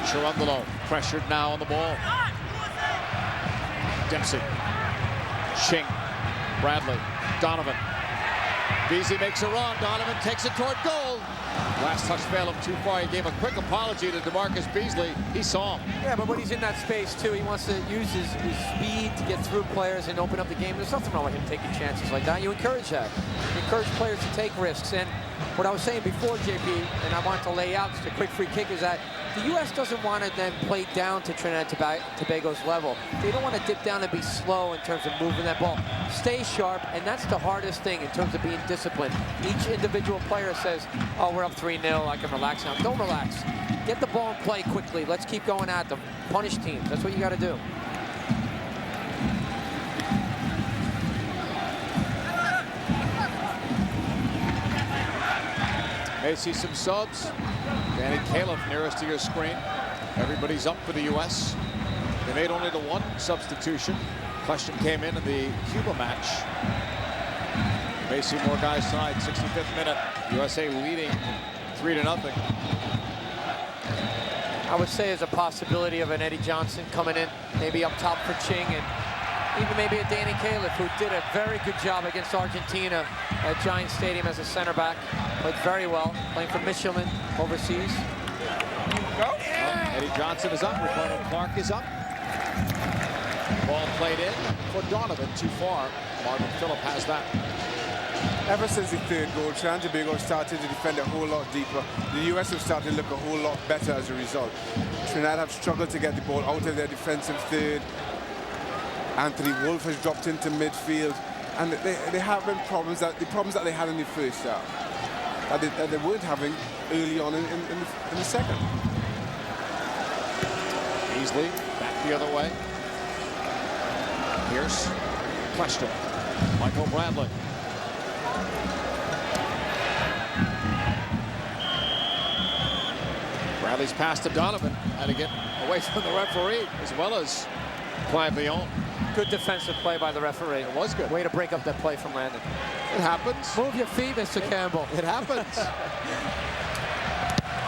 Cherundolo pressured now on the ball. Dempsey. Ching. Bradley. Donovan. Beasley makes a run. Donovan takes it toward goal. Last touch failed him too far. He gave a quick apology to DeMarcus Beasley. He saw him. Yeah, but when he's in that space, too, he wants to use his speed to get through players and open up the game. There's nothing wrong with him taking chances like that. You encourage that. You encourage players to take risks. And what I was saying before, JP, and I wanted to lay out just a quick free kick, is that the U.S. doesn't want to then play down to Trinidad and Tobago's level. They don't want to dip down and be slow in terms of moving that ball. Stay sharp, and that's the hardest thing in terms of being disciplined. Each individual player says, oh, we're up 3-0, I can relax now. Don't relax. Get the ball and play quickly. Let's keep going at them. Punish teams. That's what you got to do. May see some subs. Danny Califf nearest to your screen. Everybody's up for the U.S. They made only the one substitution. Question came in the Cuba match. May see more guys tonight. 65th minute. USA leading 3-0. I would say there's a possibility of an Eddie Johnson coming in, maybe up top for Ching, and even maybe a Danny Califf, who did a very good job against Argentina at Giant Stadium as a center back. Played very well, playing for Michelin overseas. Well, Eddie Johnson is up. Ricardo Clark is up. Ball played in for Donovan. Too far. Marvin Phillip has that. Ever since the third goal, Trinidad and Tobago started to defend a whole lot deeper. The U.S. have started to look a whole lot better as a result. Trinidad have struggled to get the ball out of their defensive third. Anthony Wolf has dropped into midfield, and they have been problems that they had in the first half that they weren't having early on in the second. Beasley back the other way. Pierce. Question. Michael Bradley. Bradley's pass to Donovan. Had to get away from the referee as well as Clive Leon. Good defensive play by the referee. It was good. Way to break up that play from Landon. It happens. Move your feet, Mr. Campbell. It happens.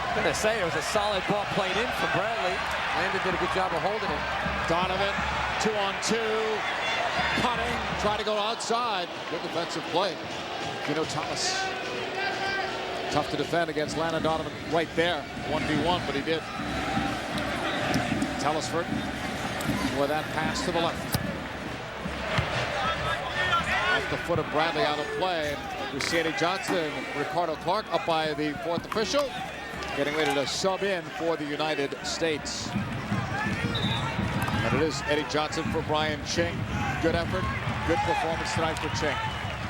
I'm going to say it was a solid ball played in from Bradley. Landon did a good job of holding it. Donovan, 2-on-2. Cutting. Try to go outside. Good defensive play. Gino Thomas. Tough to defend against Landon Donovan right there. 1v1, but he did. Telesford with that pass to the left. Off the foot of Bradley, out of play. We see Eddie Johnson and Ricardo Clark up by the fourth official, getting ready to sub in for the United States. And it is Eddie Johnson for Brian Ching. Good effort, good performance tonight for Ching.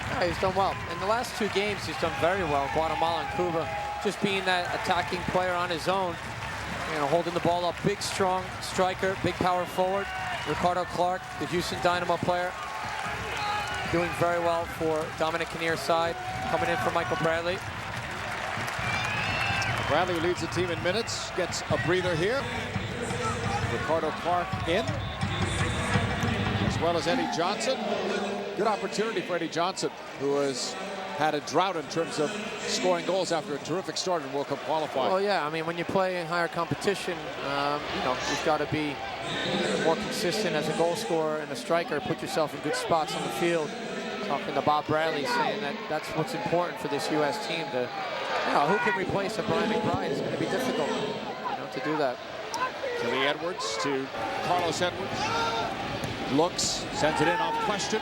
Yeah, he's done well. In the last 2 games, he's done very well. Guatemala and Cuba, just being that attacking player on his own, you know, holding the ball up. Big, strong striker, big power forward. Ricardo Clark, the Houston Dynamo player, doing very well for Dominic Kinnear's side. Coming in for Michael Bradley. Bradley leads the team in minutes, gets a breather here. Ricardo Clark in, as well as Eddie Johnson. Good opportunity for Eddie Johnson, who was had a drought in terms of scoring goals after a terrific start in World Cup qualifying. Well, yeah, I mean, when you play in higher competition, you know, you've got to be more consistent as a goal scorer and a striker, put yourself in good spots on the field. Talking to Bob Bradley, saying that that's what's important for this U.S. team to, you know, who can replace a Brian McBride? It's going to be difficult, you know, to do that. Kelly Edwards to Carlos Edwards. Looks, sends it in off question.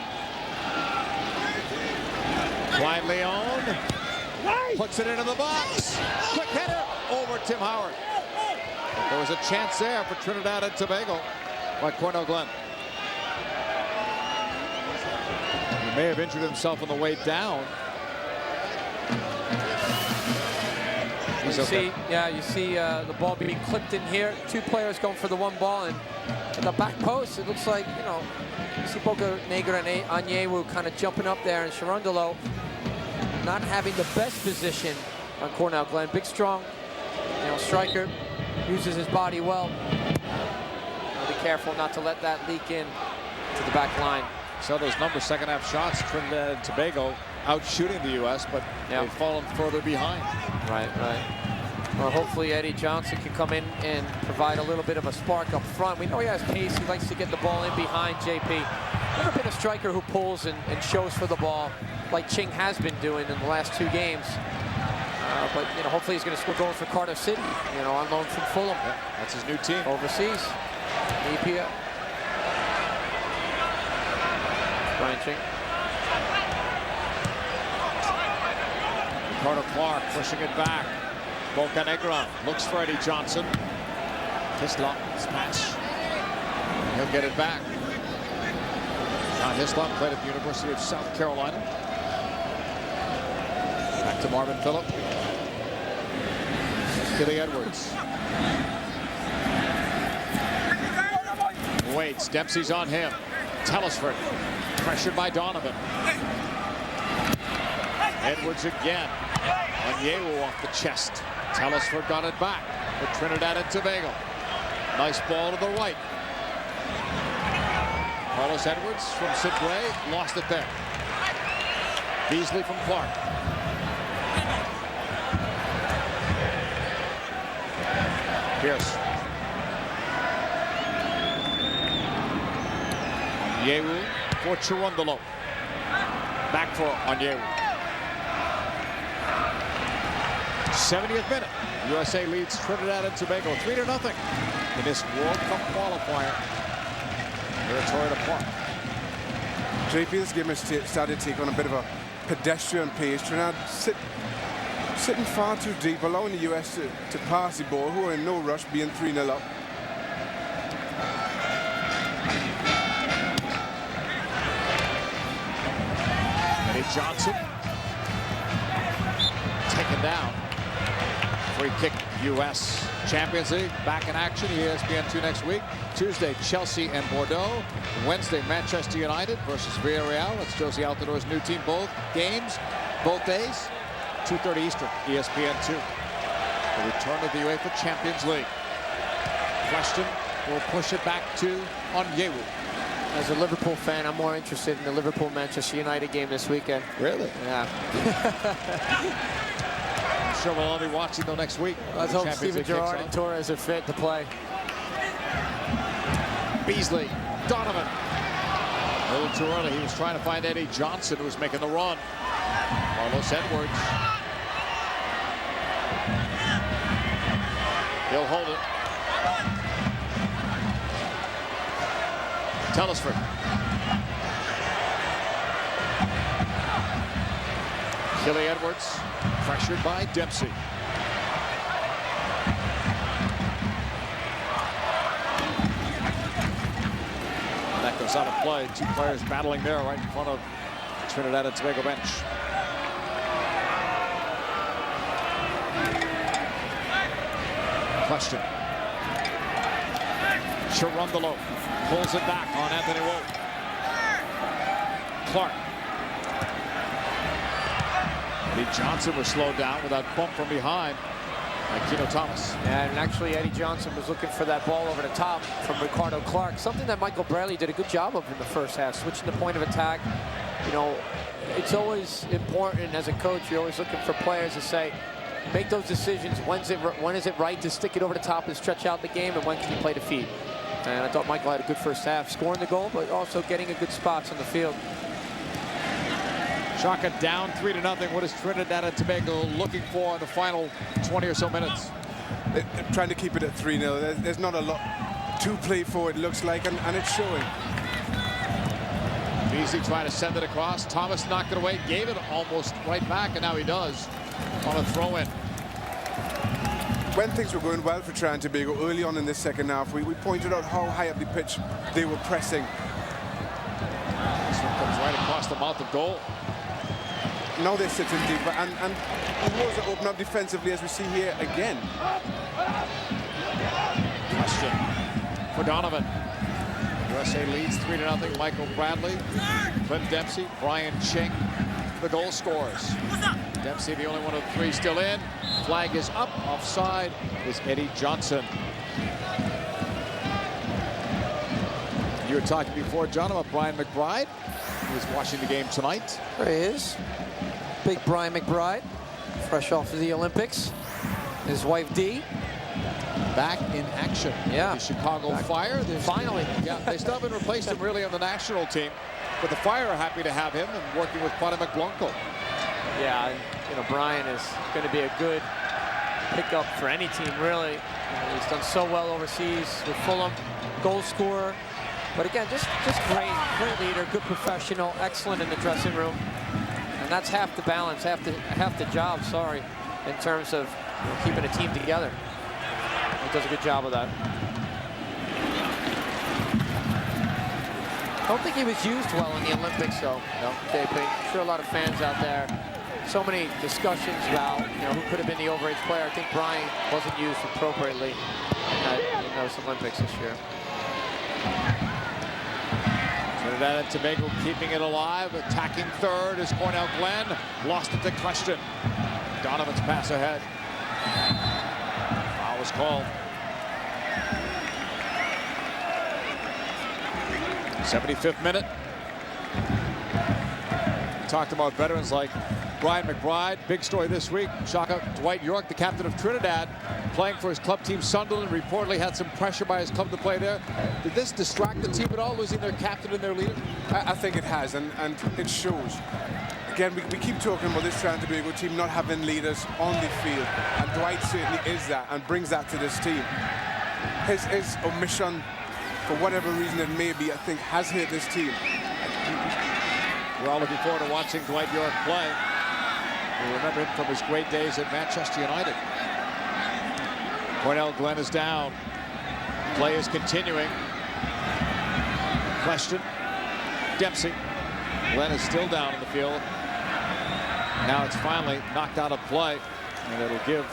Blind Leon puts it into the box. Quick header over Tim Howard. There was a chance there for Trinidad and Tobago by Cornell Glenn. He may have injured himself on the way down. You see the ball being clipped in here. Two players going for the one ball, and in the back post, it looks like, you know, you see Boca Negra and Onyewu kind of jumping up there, and Cherundolo not having the best position on Cornell Glenn. Big, strong, you know, striker, uses his body well. Be careful not to let that leak in to the back line. So those second half shots, Trinidad and Tobago out shooting the U.S., but they've fallen further behind. Right. Well, hopefully Eddie Johnson can come in and provide a little bit of a spark up front. We know he has pace. He likes to get the ball in behind JP. Never been a striker who pulls and shows for the ball like Ching has been doing in the last 2 games. But, you know, hopefully he's going to score goals for Cardiff City, you know, on loan from Fulham. Yeah, that's his new team. Overseas. EPL. Brian Ching. Ricardo Clark pushing it back. Boca Negra looks for Eddie Johnson. Hislop smash. He'll get it back. Now Hislop played at the University of South Carolina. Back to Marvin Phillip. Kelly Edwards. Waits. Dempsey's on him. Telesford pressured by Donovan. Edwards again. Onyewu off the chest. Telesford got it back for Trinidad and Tobago. Nice ball to the right. Carlos Edwards from Sidway lost it there. Beasley from Clark. Pierce. Onyewu for Cherundolo. Back for Onyewu. 70th minute. USA leads Trinidad and Tobago 3-0 in this World Cup qualifier here at Toyota Park. JP, this game has started to take on a bit of a pedestrian pace. Trinidad sitting far too deep, allowing the US to pass the ball, who are in no rush, being 3-0 up. Eddie Johnson taken down. Free kick, U.S. Champions League back in action. ESPN2 next week. Tuesday, Chelsea and Bordeaux. Wednesday, Manchester United versus Villarreal. That's Josie Altidore's new team. Both games, both days, 2:30 Eastern, ESPN2. The return of the UEFA Champions League. Question, we'll push it back to Onyewu. As a Liverpool fan, I'm more interested in the Liverpool-Manchester United game this weekend. Really? Yeah. I'm sure we'll all be watching though next week. Let's hope Steven Gerrard and Torres are fit to play. Beasley, Donovan. A little too early. He was trying to find Eddie Johnson, who was making the run. Carlos Edwards. He'll hold it. Telesford. Kelly Edwards, pressured by Dempsey. That goes out of play. 2 players battling there right in front of Trinidad and Tobago bench. Question. Cherundolo pulls it back on Anthony Wolt. Clark. Eddie Johnson was slowed down with that bump from behind by Keno Thomas. And actually Eddie Johnson was looking for that ball over the top from Ricardo Clark, something that Michael Bradley did a good job of in the first half, switching the point of attack, you know, it's always important as a coach. You're always looking for players to say, make those decisions. When is it right to stick it over the top and stretch out the game, and when can you play the feed? And I thought Michael had a good first half, scoring the goal, but also getting a good spots on the field. Shaka down 3-0. What is Trinidad and Tobago looking for in the final 20 or so minutes? They're trying to keep it at 3-0. There's not a lot to play for, it looks like, and it's showing. Beasley trying to send it across. Thomas knocked it away, gave it almost right back, and now he does on a throw-in. When things were going well for Trinidad and Tobago early on in the second half, we pointed out how high up the pitch they were pressing. This one comes right across the mouth of goal. Now they're sitting deeper, and the walls are open up defensively, as we see here again. Question for Donovan. USA leads 3-0. Michael Bradley, Clint Dempsey, Brian Ching, the goal scorers. Dempsey, the only one of the three still in. Flag is up. Offside is Eddie Johnson. You were talking before, John, about Brian McBride, who's watching the game tonight. There he is. Big Brian McBride, fresh off of the Olympics. His wife, Dee. Back in action. Yeah. The Chicago Fire. Finally. Yeah, they still haven't replaced him really on the national team, but the Fire are happy to have him and working with Quade McBlanco. Yeah, and, you know, Brian is going to be a good pickup for any team, really. You know, he's done so well overseas with Fulham, goal scorer. But again, just great leader, good professional, excellent in the dressing room. And that's half the balance, half the job, sorry, in terms of, you know, keeping a team together. He does a good job of that. I don't think he was used well in the Olympics, though. No, JP. I'm sure a lot of fans out there. So many discussions about, you know, who could have been the overage player. I think Brian wasn't used appropriately in those Olympics this year. Trinidad and Tobago keeping it alive. Attacking third is Cornell Glenn. Lost it to Question. Donovan's pass ahead. Foul was called. 75th minute. We talked about veterans like Brian McBride. Big story this week. Shaka, Dwight York, the captain of Trinidad, playing for his club team Sunderland, reportedly had some pressure by his club to play there. Did this distract the team at all, losing their captain and their leader? I think it has, and it shows. Again, we keep talking about this Trinidad and Tobago team not having leaders on the field, and Dwight certainly is that and brings that to this team. His omission, for whatever reason it may be, I think has hurt this team. We're all looking forward to watching Dwight York play. We remember him from his great days at Manchester United. Cornell Glenn is down. Play is continuing. Question. Dempsey. Glenn is still down in the field. Now it's finally knocked out of play, and it'll give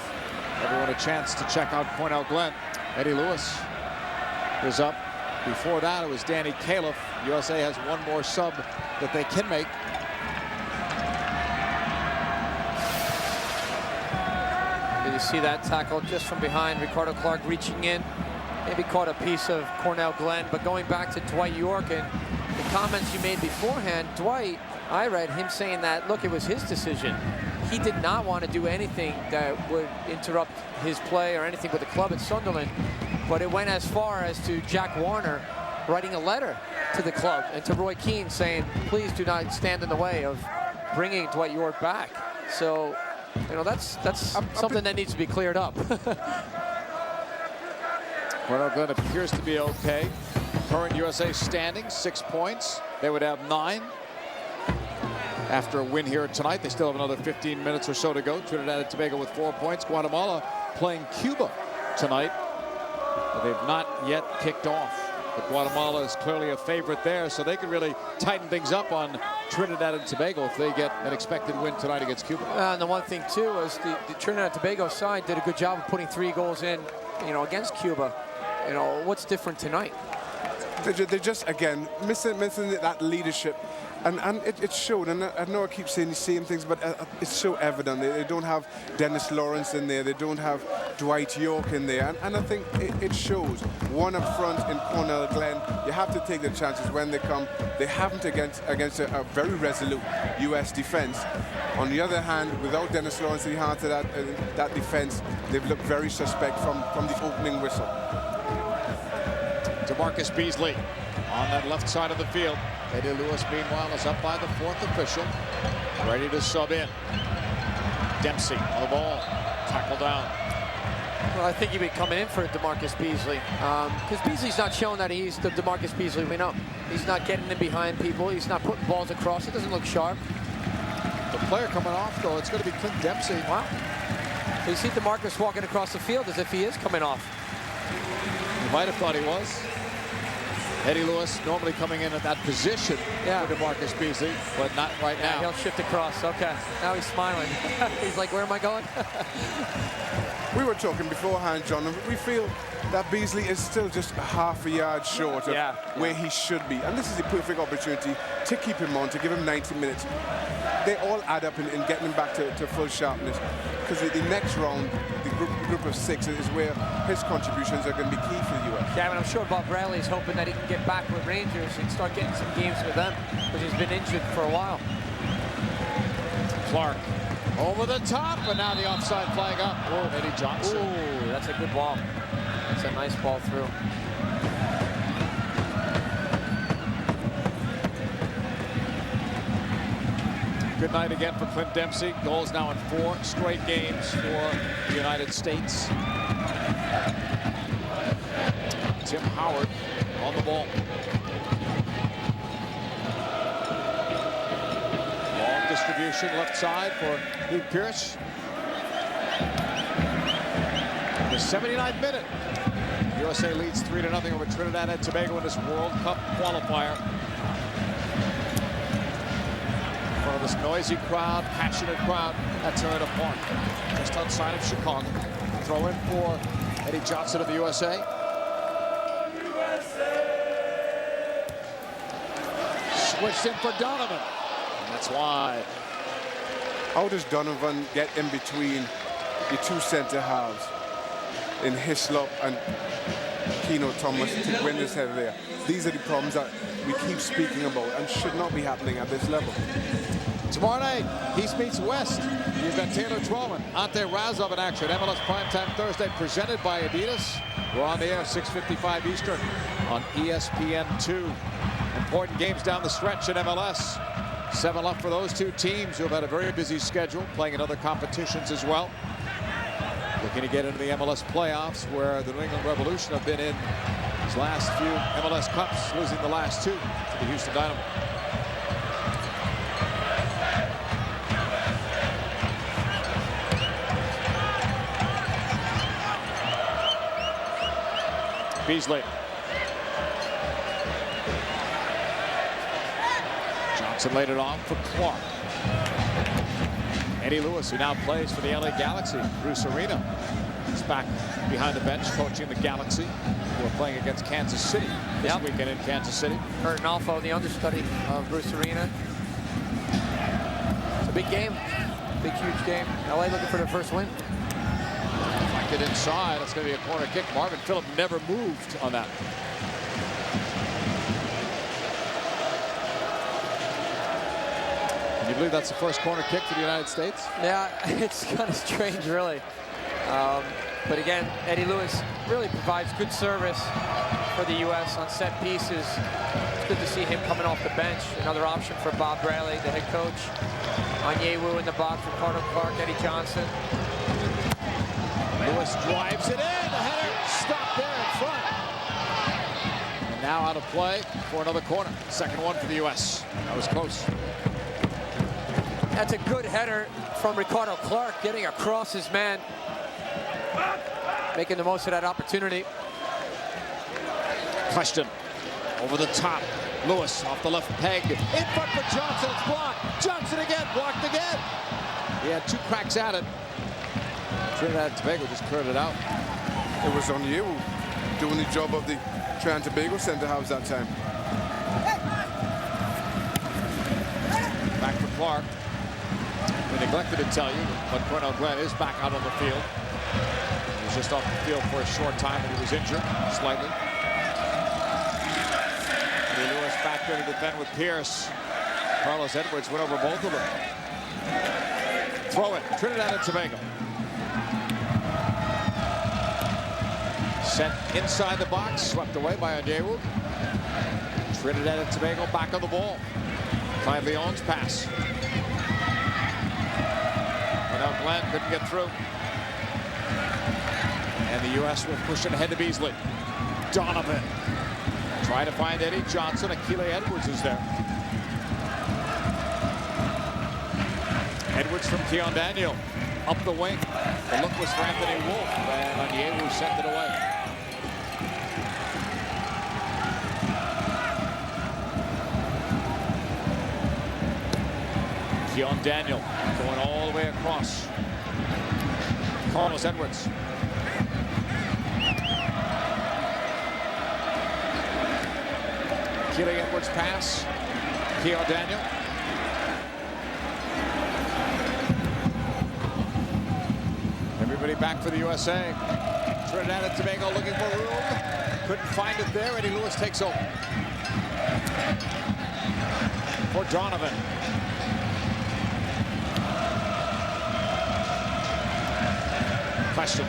everyone a chance to check out Cornell Glenn. Eddie Lewis is up. Before that, it was Danny Califf. USA has one more sub that they can make. Did you see that tackle just from behind? Ricardo Clark reaching in. Maybe caught a piece of Cornell Glenn. But going back to Dwight York and the comments you made beforehand, Dwight, I read him saying that, look, it was his decision. He did not want to do anything that would interrupt his play or anything with the club at Sunderland. But it went as far as to Jack Warner writing a letter to the club and to Roy Keane saying, please do not stand in the way of bringing Dwight York back. So, you know, that's something that needs to be cleared up. Cornell Glenn appears to be okay. Current USA standing, 6 points. They would have 9 after a win here tonight. They still have another 15 minutes or so to go. Trinidad and Tobago with 4 points. Guatemala playing Cuba tonight. But they've not yet kicked off. But Guatemala is clearly a favorite there, so they could really tighten things up on Trinidad and Tobago if they get an expected win tonight against Cuba. And the one thing, too, is the Trinidad and Tobago side did a good job of putting 3 goals in, you know, against Cuba. You know, what's different tonight? They're just, again, missing that leadership. And it showed, and I know I keep saying the same things, but it's so evident. They don't have Dennis Lawrence in there. They don't have Dwight York in there, and I think it shows. One up front in Cornell Glenn. You have to take the chances when they come. They haven't against a very resolute U.S. defense. On the other hand, without Dennis Lawrence at the heart of that defense, they've looked very suspect from the opening whistle. DeMarcus Beasley on that left side of the field. Eddie Lewis, meanwhile, is up by the fourth official, ready to sub in. Dempsey on the ball, tackle down. Well, I think he'd be coming in for DeMarcus Beasley, because Beasley's not showing that he's the DeMarcus Beasley we know. He's not getting in behind people. He's not putting balls across. It doesn't look sharp. The player coming off, though, it's going to be Clint Dempsey. Wow. You see DeMarcus walking across the field as if he is coming off. You might have thought he was. Eddie Lewis normally coming in at that position for DeMarcus Beasley, but not right now. He'll shift across. Okay. Now he's smiling. He's like, where am I going? We were talking beforehand, John, and we feel that Beasley is still just a half a yard short of where he should be. And this is the perfect opportunity to keep him on, to give him 90 minutes. They all add up in getting him back to full sharpness, because the next round, the group of 6, is where his contributions are going to be key for the U.S. Yeah, and I'm sure Bob Bradley is hoping that he can get back with Rangers and start getting some games with them, because he's been injured for a while. Clark over the top, and now the offside flag up. Oh, Eddie Johnson. Ooh, that's a good ball. That's a nice ball through. Good night again for Clint Dempsey. Goals now in 4 straight games for the United States. Tim Howard on the ball. Long distribution left side for Luke Pierce. The 79th minute. USA leads 3-0 over Trinidad and Tobago in this World Cup qualifier. In front of this noisy crowd, passionate crowd at Toronto Park, just outside of Chicago. Throw in for Eddie Johnson of the USA. Switched in for Donovan. And that's wide. How does Donovan get in between the two center halves in Hislop and Keno Thomas to win this header there? These are the problems that we keep speaking about and should not be happening at this level. Tomorrow night, East meets West. You've got Taylor Twellman, Ante Razov in action. MLS Primetime Thursday, presented by Adidas. We're on the air, 6:55 Eastern on ESPN2. Important games down the stretch in MLS. 7 left for those two teams who have had a very busy schedule, playing in other competitions as well. Looking to get into the MLS playoffs, where the New England Revolution have been in these last few MLS Cups, losing the last 2 to the Houston Dynamo. Beasley. Johnson laid it off for Clark. Eddie Lewis, who now plays for the LA Galaxy, Bruce Arena, is back behind the bench coaching the Galaxy, who are playing against Kansas City this weekend in Kansas City. Burton Alfo, the understudy of Bruce Arena. It's a big game, big, huge game. LA looking for their first win. Get inside. That's going to be a corner kick. Marvin Phillip never moved on that. Can you believe that's the first corner kick for the United States? Yeah, it's kind of strange, really. But again, Eddie Lewis really provides good service for the U.S. on set pieces. It's good to see him coming off the bench. Another option for Bob Bradley, the head coach. Onyewu in the box for Ricardo Clark, Eddie Johnson. Lewis drives it in. The header stopped there in front. And now out of play for another corner. Second one for the U.S. That was close. That's a good header from Ricardo Clark, getting across his man, making the most of that opportunity. Question over the top. Lewis off the left peg. In front for Johnson. It's blocked. Johnson again. Blocked again. He had 2 cracks at it. Trinidad and Tobago just cleared it out. It was on you doing the job of the Trinidad and Tobago centre halves that time. Back for Clark. We neglected to tell you, but Cornell Glenn is back out on the field. was just off the field for a short time and he was injured slightly. Lewis back there to defend with Pierce. Carlos Edwards went over both of them. Throw it, Trinidad and Tobago. Sent inside the box, swept away by Onyewu. Trinidad and Tobago back on the ball. Clive Leon's pass. Now Glenn couldn't get through. And the U.S. will push it ahead to Beasley. Donovan. Trying to find Eddie Johnson. Akile Edwards is there. Edwards from Keon Daniel. Up the wing. The look was for Anthony Wolf. And Onyewu sent it away. Keon Daniel going all the way across. Carlos Edwards. Keely Edwards pass. Keon Daniel. Everybody back for the USA. Trinidad and Tobago looking for room. Couldn't find it there. Eddie Lewis takes over. For Donovan. Question.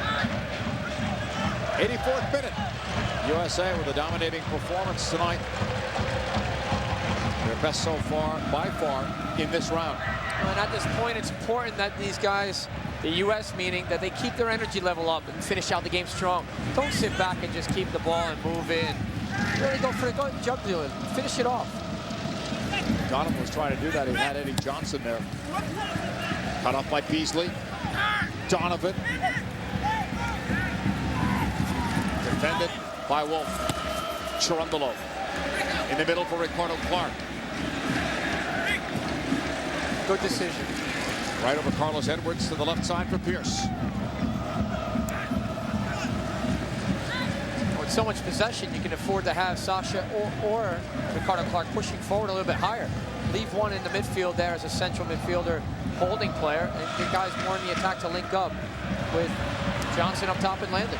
84th minute. USA with a dominating performance tonight. Their best so far, by far, in this round. And at this point, it's important that these guys, the U.S. meaning, that they keep their energy level up and finish out the game strong. Don't sit back and just keep the ball and move in. Really go for it. Go jump to it. Finish it off. Donovan was trying to do that. He had Eddie Johnson there. Cut off by Beasley. Donovan. Defended by Wolf. Cherundolo in the middle for Ricardo Clark. Good decision. Right over Carlos Edwards to the left side for Pierce. With so much possession, you can afford to have Sasha or Ricardo Clark pushing forward a little bit higher. Leave one in the midfield there as a central midfielder holding player, and get guys more in the attack to link up with Johnson up top and Landon.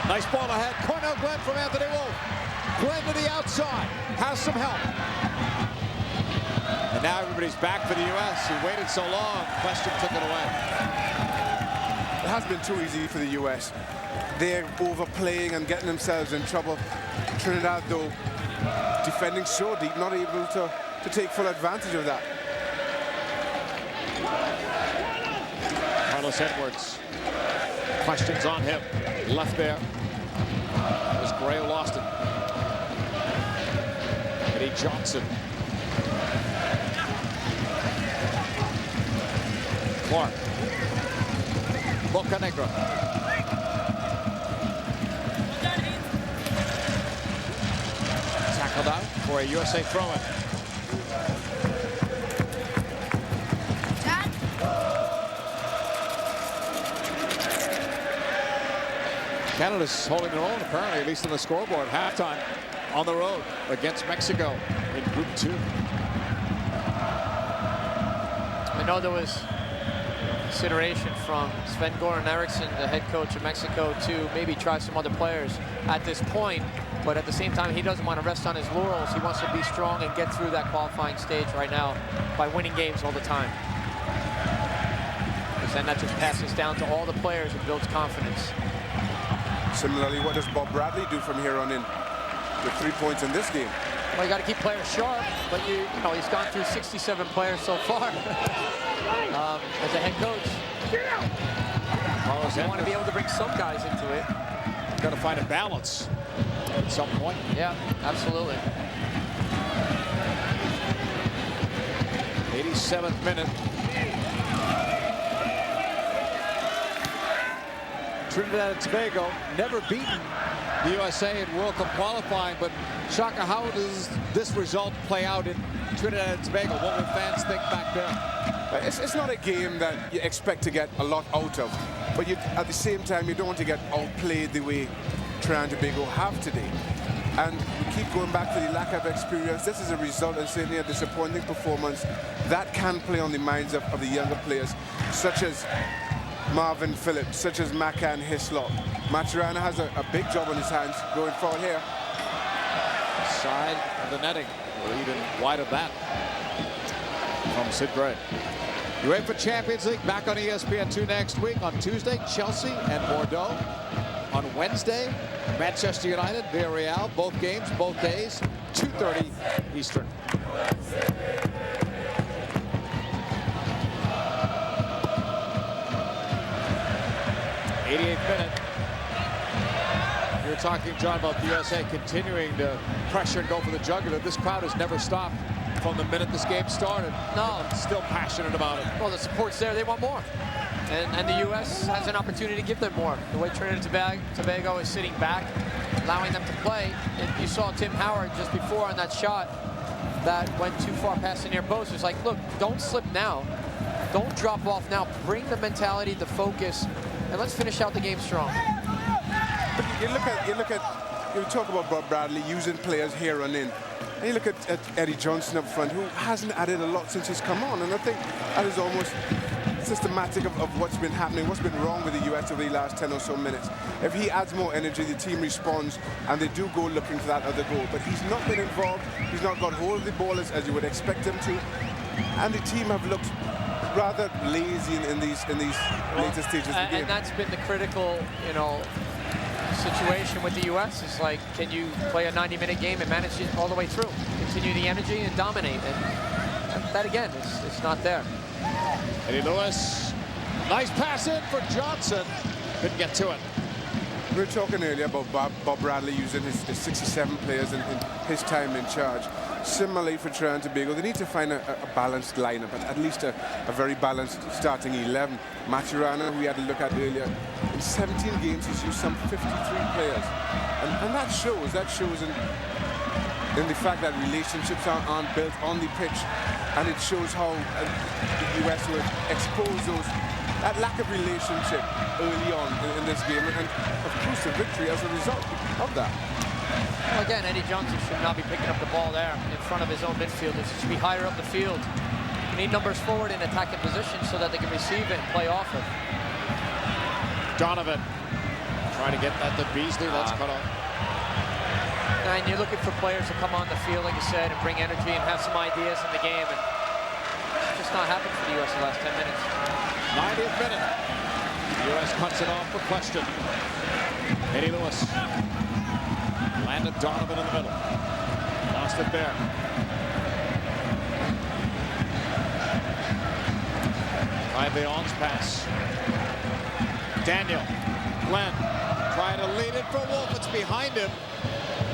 Nice ball ahead. Cornell Glenn from Anthony Wolf. Glenn to the outside. Has some help. And now everybody's back for the U.S. He waited so long. Question took it away. It has been too easy for the U.S. They're overplaying and getting themselves in trouble. Trinidad, though, defending so deep, not able to take full advantage of that. Carlos Edwards. Questions on him. Left there. It was Gray who lost it. Eddie Johnson. Clark. Bocanegra. Tackled out for a USA throw-in. Canada's holding their own, apparently, at least on the scoreboard. Halftime on the road against Mexico in Group 2. I know there was consideration from Sven-Goran Eriksson, the head coach of Mexico, to maybe try some other players at this point. But at the same time, he doesn't want to rest on his laurels. He wants to be strong and get through that qualifying stage right now by winning games all the time. Because then that just passes down to all the players and builds confidence. Similarly, what does Bob Bradley do from here on in with 3 points in this game? Well, you got to keep players sharp, but you know he's gone through 67 players so far as a head coach. You want to be able to bring some guys into it. Got to find a balance at some point. Yeah, absolutely. 87th minute. Trinidad and Tobago never beaten the USA in World Cup qualifying, but Shaka, how does this result play out in Trinidad and Tobago? What will fans think back there? It's not a game that you expect to get a lot out of, but at the same time, you don't want to get outplayed the way Trinidad and Tobago have today. And we keep going back to the lack of experience. This is a result and certainly a disappointing performance that can play on the minds of the younger players, such as Marvin Phillips, such as Maka and Hislop. Maturana has a big job on his hands going forward here. Side of the netting, or even wide of that from Sid Gray. UEFA Champions League back on ESPN2 next week. On Tuesday, Chelsea and Bordeaux. On Wednesday, Manchester United, Villarreal. Both games, both days, 2:30 Eastern. 88th minute. You're talking, John, about the USA continuing to pressure and go for the jugular. This crowd has never stopped from the minute this game started. No. Still passionate about it. Well, the support's there. They want more. And the U.S. has an opportunity to give them more. The way Trinidad and Tobago is sitting back, allowing them to play. And you saw Tim Howard just before on that shot that went too far past the near post. It's like, look, don't slip now. Don't drop off now. Bring the mentality, the focus, and let's finish out the game strong. You talk about Bob Bradley using players here and in. And you look at Eddie Johnson up front, who hasn't added a lot since he's come on. And I think that is almost systematic of what's been happening, what's been wrong with the US over the last 10 or so minutes. If he adds more energy, the team responds, and they do go looking for that other goal. But he's not been involved. He's not got hold of the ball as you would expect him to. And the team have looked rather lazy in these later stages of the game. And that's been the critical, situation with the U.S. is like, can you play a 90-minute game and manage it all the way through? Continue the energy and dominate. And that again, it's not there. Eddie Lewis, nice pass in for Johnson. Couldn't get to it. We were talking earlier about Bob Bradley using his 67 players in his time in charge. Similarly for Trinidad and Tobago, they need to find a balanced lineup, at least a very balanced starting 11. Maturana, who we had a look at earlier, in 17 games he's used some 53 players. And that shows in the fact that relationships aren't built on the pitch, and it shows how the US would expose that lack of relationship early on in this game, and of course the victory as a result of that. Well, again, Eddie Johnson should not be picking up the ball there in front of his own midfielders. He should be higher up the field. You need numbers forward in attacking position so that they can receive it and play off it. Donovan trying to get that to Beasley. That's cut off. And you're looking for players to come on the field, like you said, and bring energy and have some ideas in the game. And it's just not happened for the U.S. the last 10 minutes. 90th minute. The U.S. cuts it off for question. Eddie Lewis. Landon Donovan in the middle. Lost it there. By Leon's pass. Daniel. Glenn trying to lead it for Wolf. It's behind him.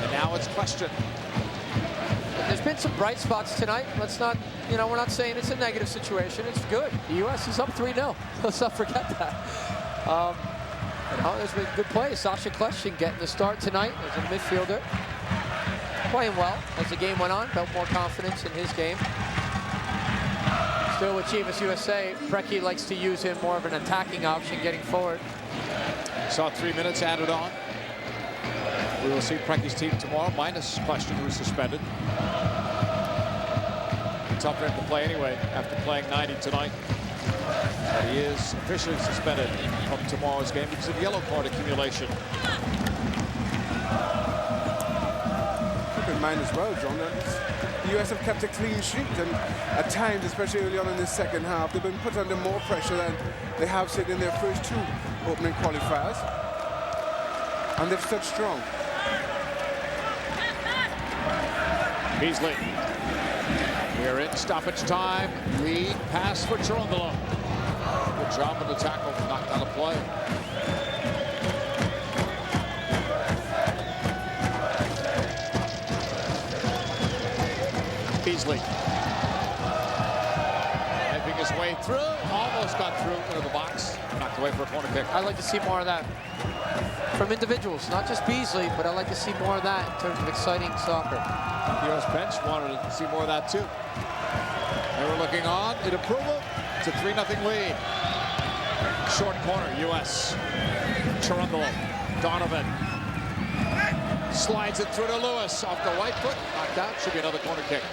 And now it's question. There's been some bright spots tonight. Let's not, we're not saying it's a negative situation. It's good. The U.S. is up 3-0. Let's not forget that. There's been good play. Sasha Kleshing getting the start tonight as a midfielder. Playing well as the game went on. Felt more confidence in his game. Still with Chivas USA, Preki likes to use him more of an attacking option getting forward. Saw 3 minutes added on. We will see Preki's team tomorrow, minus Question, who's suspended. Tough for him to play anyway after playing 90 tonight. But he is officially suspended from tomorrow's game because of yellow card accumulation. Keep in mind as well, John, that the US have kept a clean sheet, and at times, especially early on in the second half, they've been put under more pressure than they have said in their first 2 opening qualifiers, and they've stood strong. Beasley. We're in stoppage time. Lead pass for Chirundalo. Good job on the tackle. Knocked out of play. Beasley. Knifing his way through. Almost got through into the box. Knocked away for a corner kick. I'd like to see more of that from individuals, not just Beasley, but I'd like to see more of that in terms of exciting soccer. The U.S. bench wanted to see more of that too. They were looking on in approval. It's a 3-0 lead. Short corner, U.S. Chirundalo. Donovan slides it through to Lewis off the right foot. Knocked out. Should be another corner kick.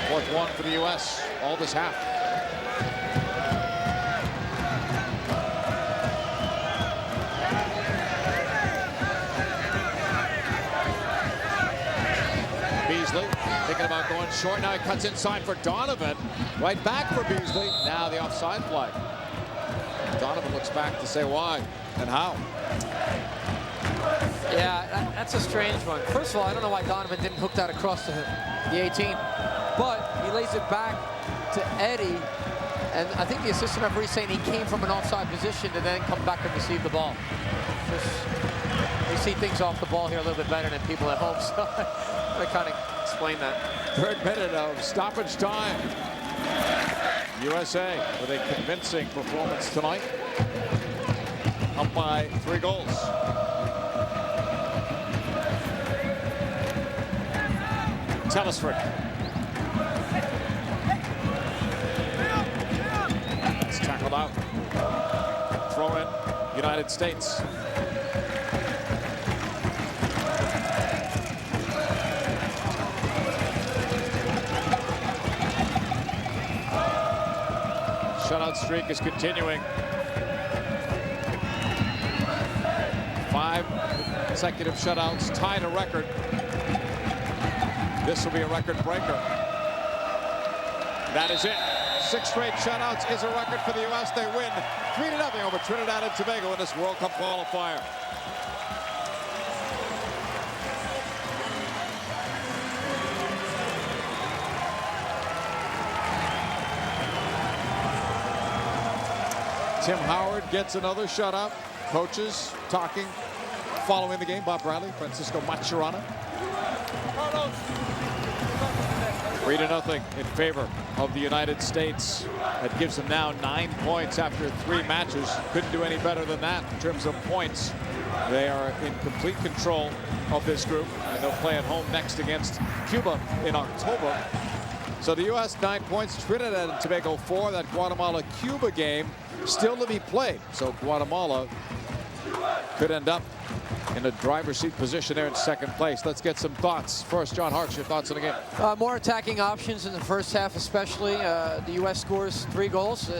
4th one for the U.S. all this half. Thinking about going short. Now he cuts inside for Donovan. Right back for Beasley. Now the offside flag. Donovan looks back to say why and how. Yeah, that's a strange one. First of all, I don't know why Donovan didn't hook that across the 18, but he lays it back to Eddie, and I think the assistant referee saying he came from an offside position to then come back and receive the ball. They see things off the ball here a little bit better than people at home, so I kind of explain that. Third minute of stoppage time. USA with a convincing performance tonight. Up by 3 goals. Telesford. It's tackled out. Throw in, United States. Shutout streak is continuing. 5 consecutive shutouts, tied a record. This will be a record breaker. That is it. 6 straight shutouts is a record for the U.S. They win 3-0 over Trinidad and Tobago in this World Cup qualifier. Tim Howard gets another shutout. Coaches talking following the game. Bob Bradley, Francisco Maturana. 3-0 in favor of the United States. That gives them now 9 points after 3 matches. Couldn't do any better than that in terms of points. They are in complete control of this group, and they'll play at home next against Cuba in October. So the U.S. 9 points, Trinidad and Tobago 4. That Guatemala-Cuba game still to be played. So Guatemala could end up in a driver's seat position there in second place. Let's get some thoughts. First, John Hartz, your thoughts on the game. More attacking options in the first half, especially. The U.S. scores 3 goals.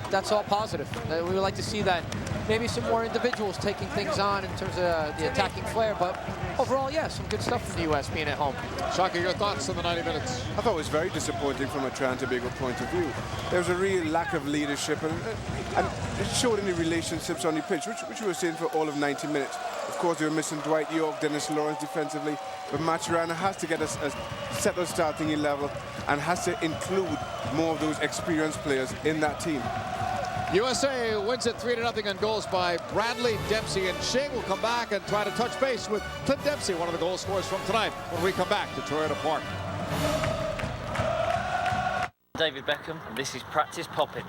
That's all positive. We would like to see that. Maybe some more individuals taking things on in terms of the attacking flair, but overall, yeah, some good stuff from the U.S. being at home. Shaka, your thoughts on the 90 minutes? I thought it was very disappointing from a Trinidad and Tobago point of view. There was a real lack of leadership, and it showed in the relationships on the pitch, which we were seeing for all of 90 minutes. Of course, they were missing Dwight York, Dennis Lawrence defensively, but Maturana has to get a settled starting 11 and has to include more of those experienced players in that team. USA wins it 3-0 on goals by Bradley, Dempsey, and Shing. Will come back and try to touch base with Clint Dempsey, one of the goal scorers from tonight, when we come back to Toyota Park. David Beckham, and this is Practice Popping.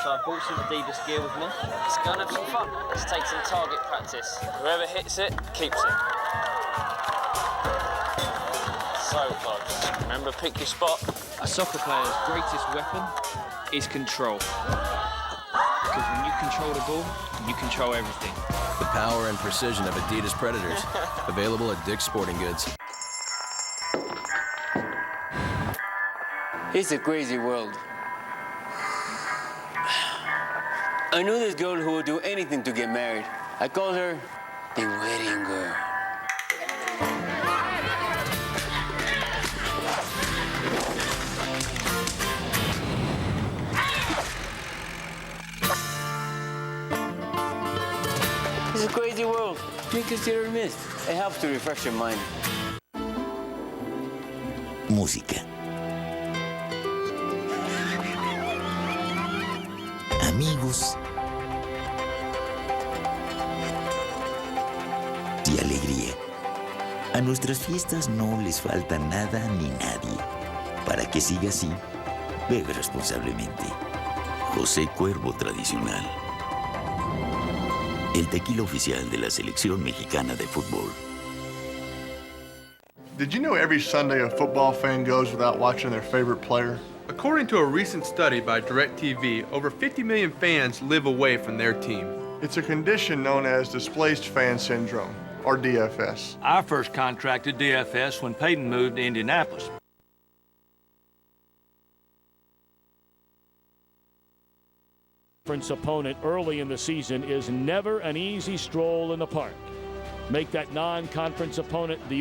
So I brought some Adidas gear with me. Let's go and have some fun. Let's take some target practice. Whoever hits it, keeps it. So close. Remember, pick your spot. A soccer player's greatest weapon is control. Because when you control the ball, you control everything. The power and precision of Adidas Predators. Available at Dick's Sporting Goods. It's a crazy world. I knew this girl who would do anything to get married. I called her the wedding girl. It's a crazy world. Drink consider mist. It helps to refresh your mind. Música. Amigos y alegría. A nuestras fiestas no les falta nada ni nadie. Para que siga así, bebe responsablemente. José Cuervo Tradicional. El tequila oficial de la Selección Mexicana de Fútbol. Did you know every Sunday a football fan goes without watching their favorite player? According to a recent study by DirecTV, over 50 million fans live away from their team. It's a condition known as displaced fan syndrome, or DFS. I first contracted DFS when Peyton moved to Indianapolis. Opponent early in the season is never an easy stroll in the park. make that non-conference opponent the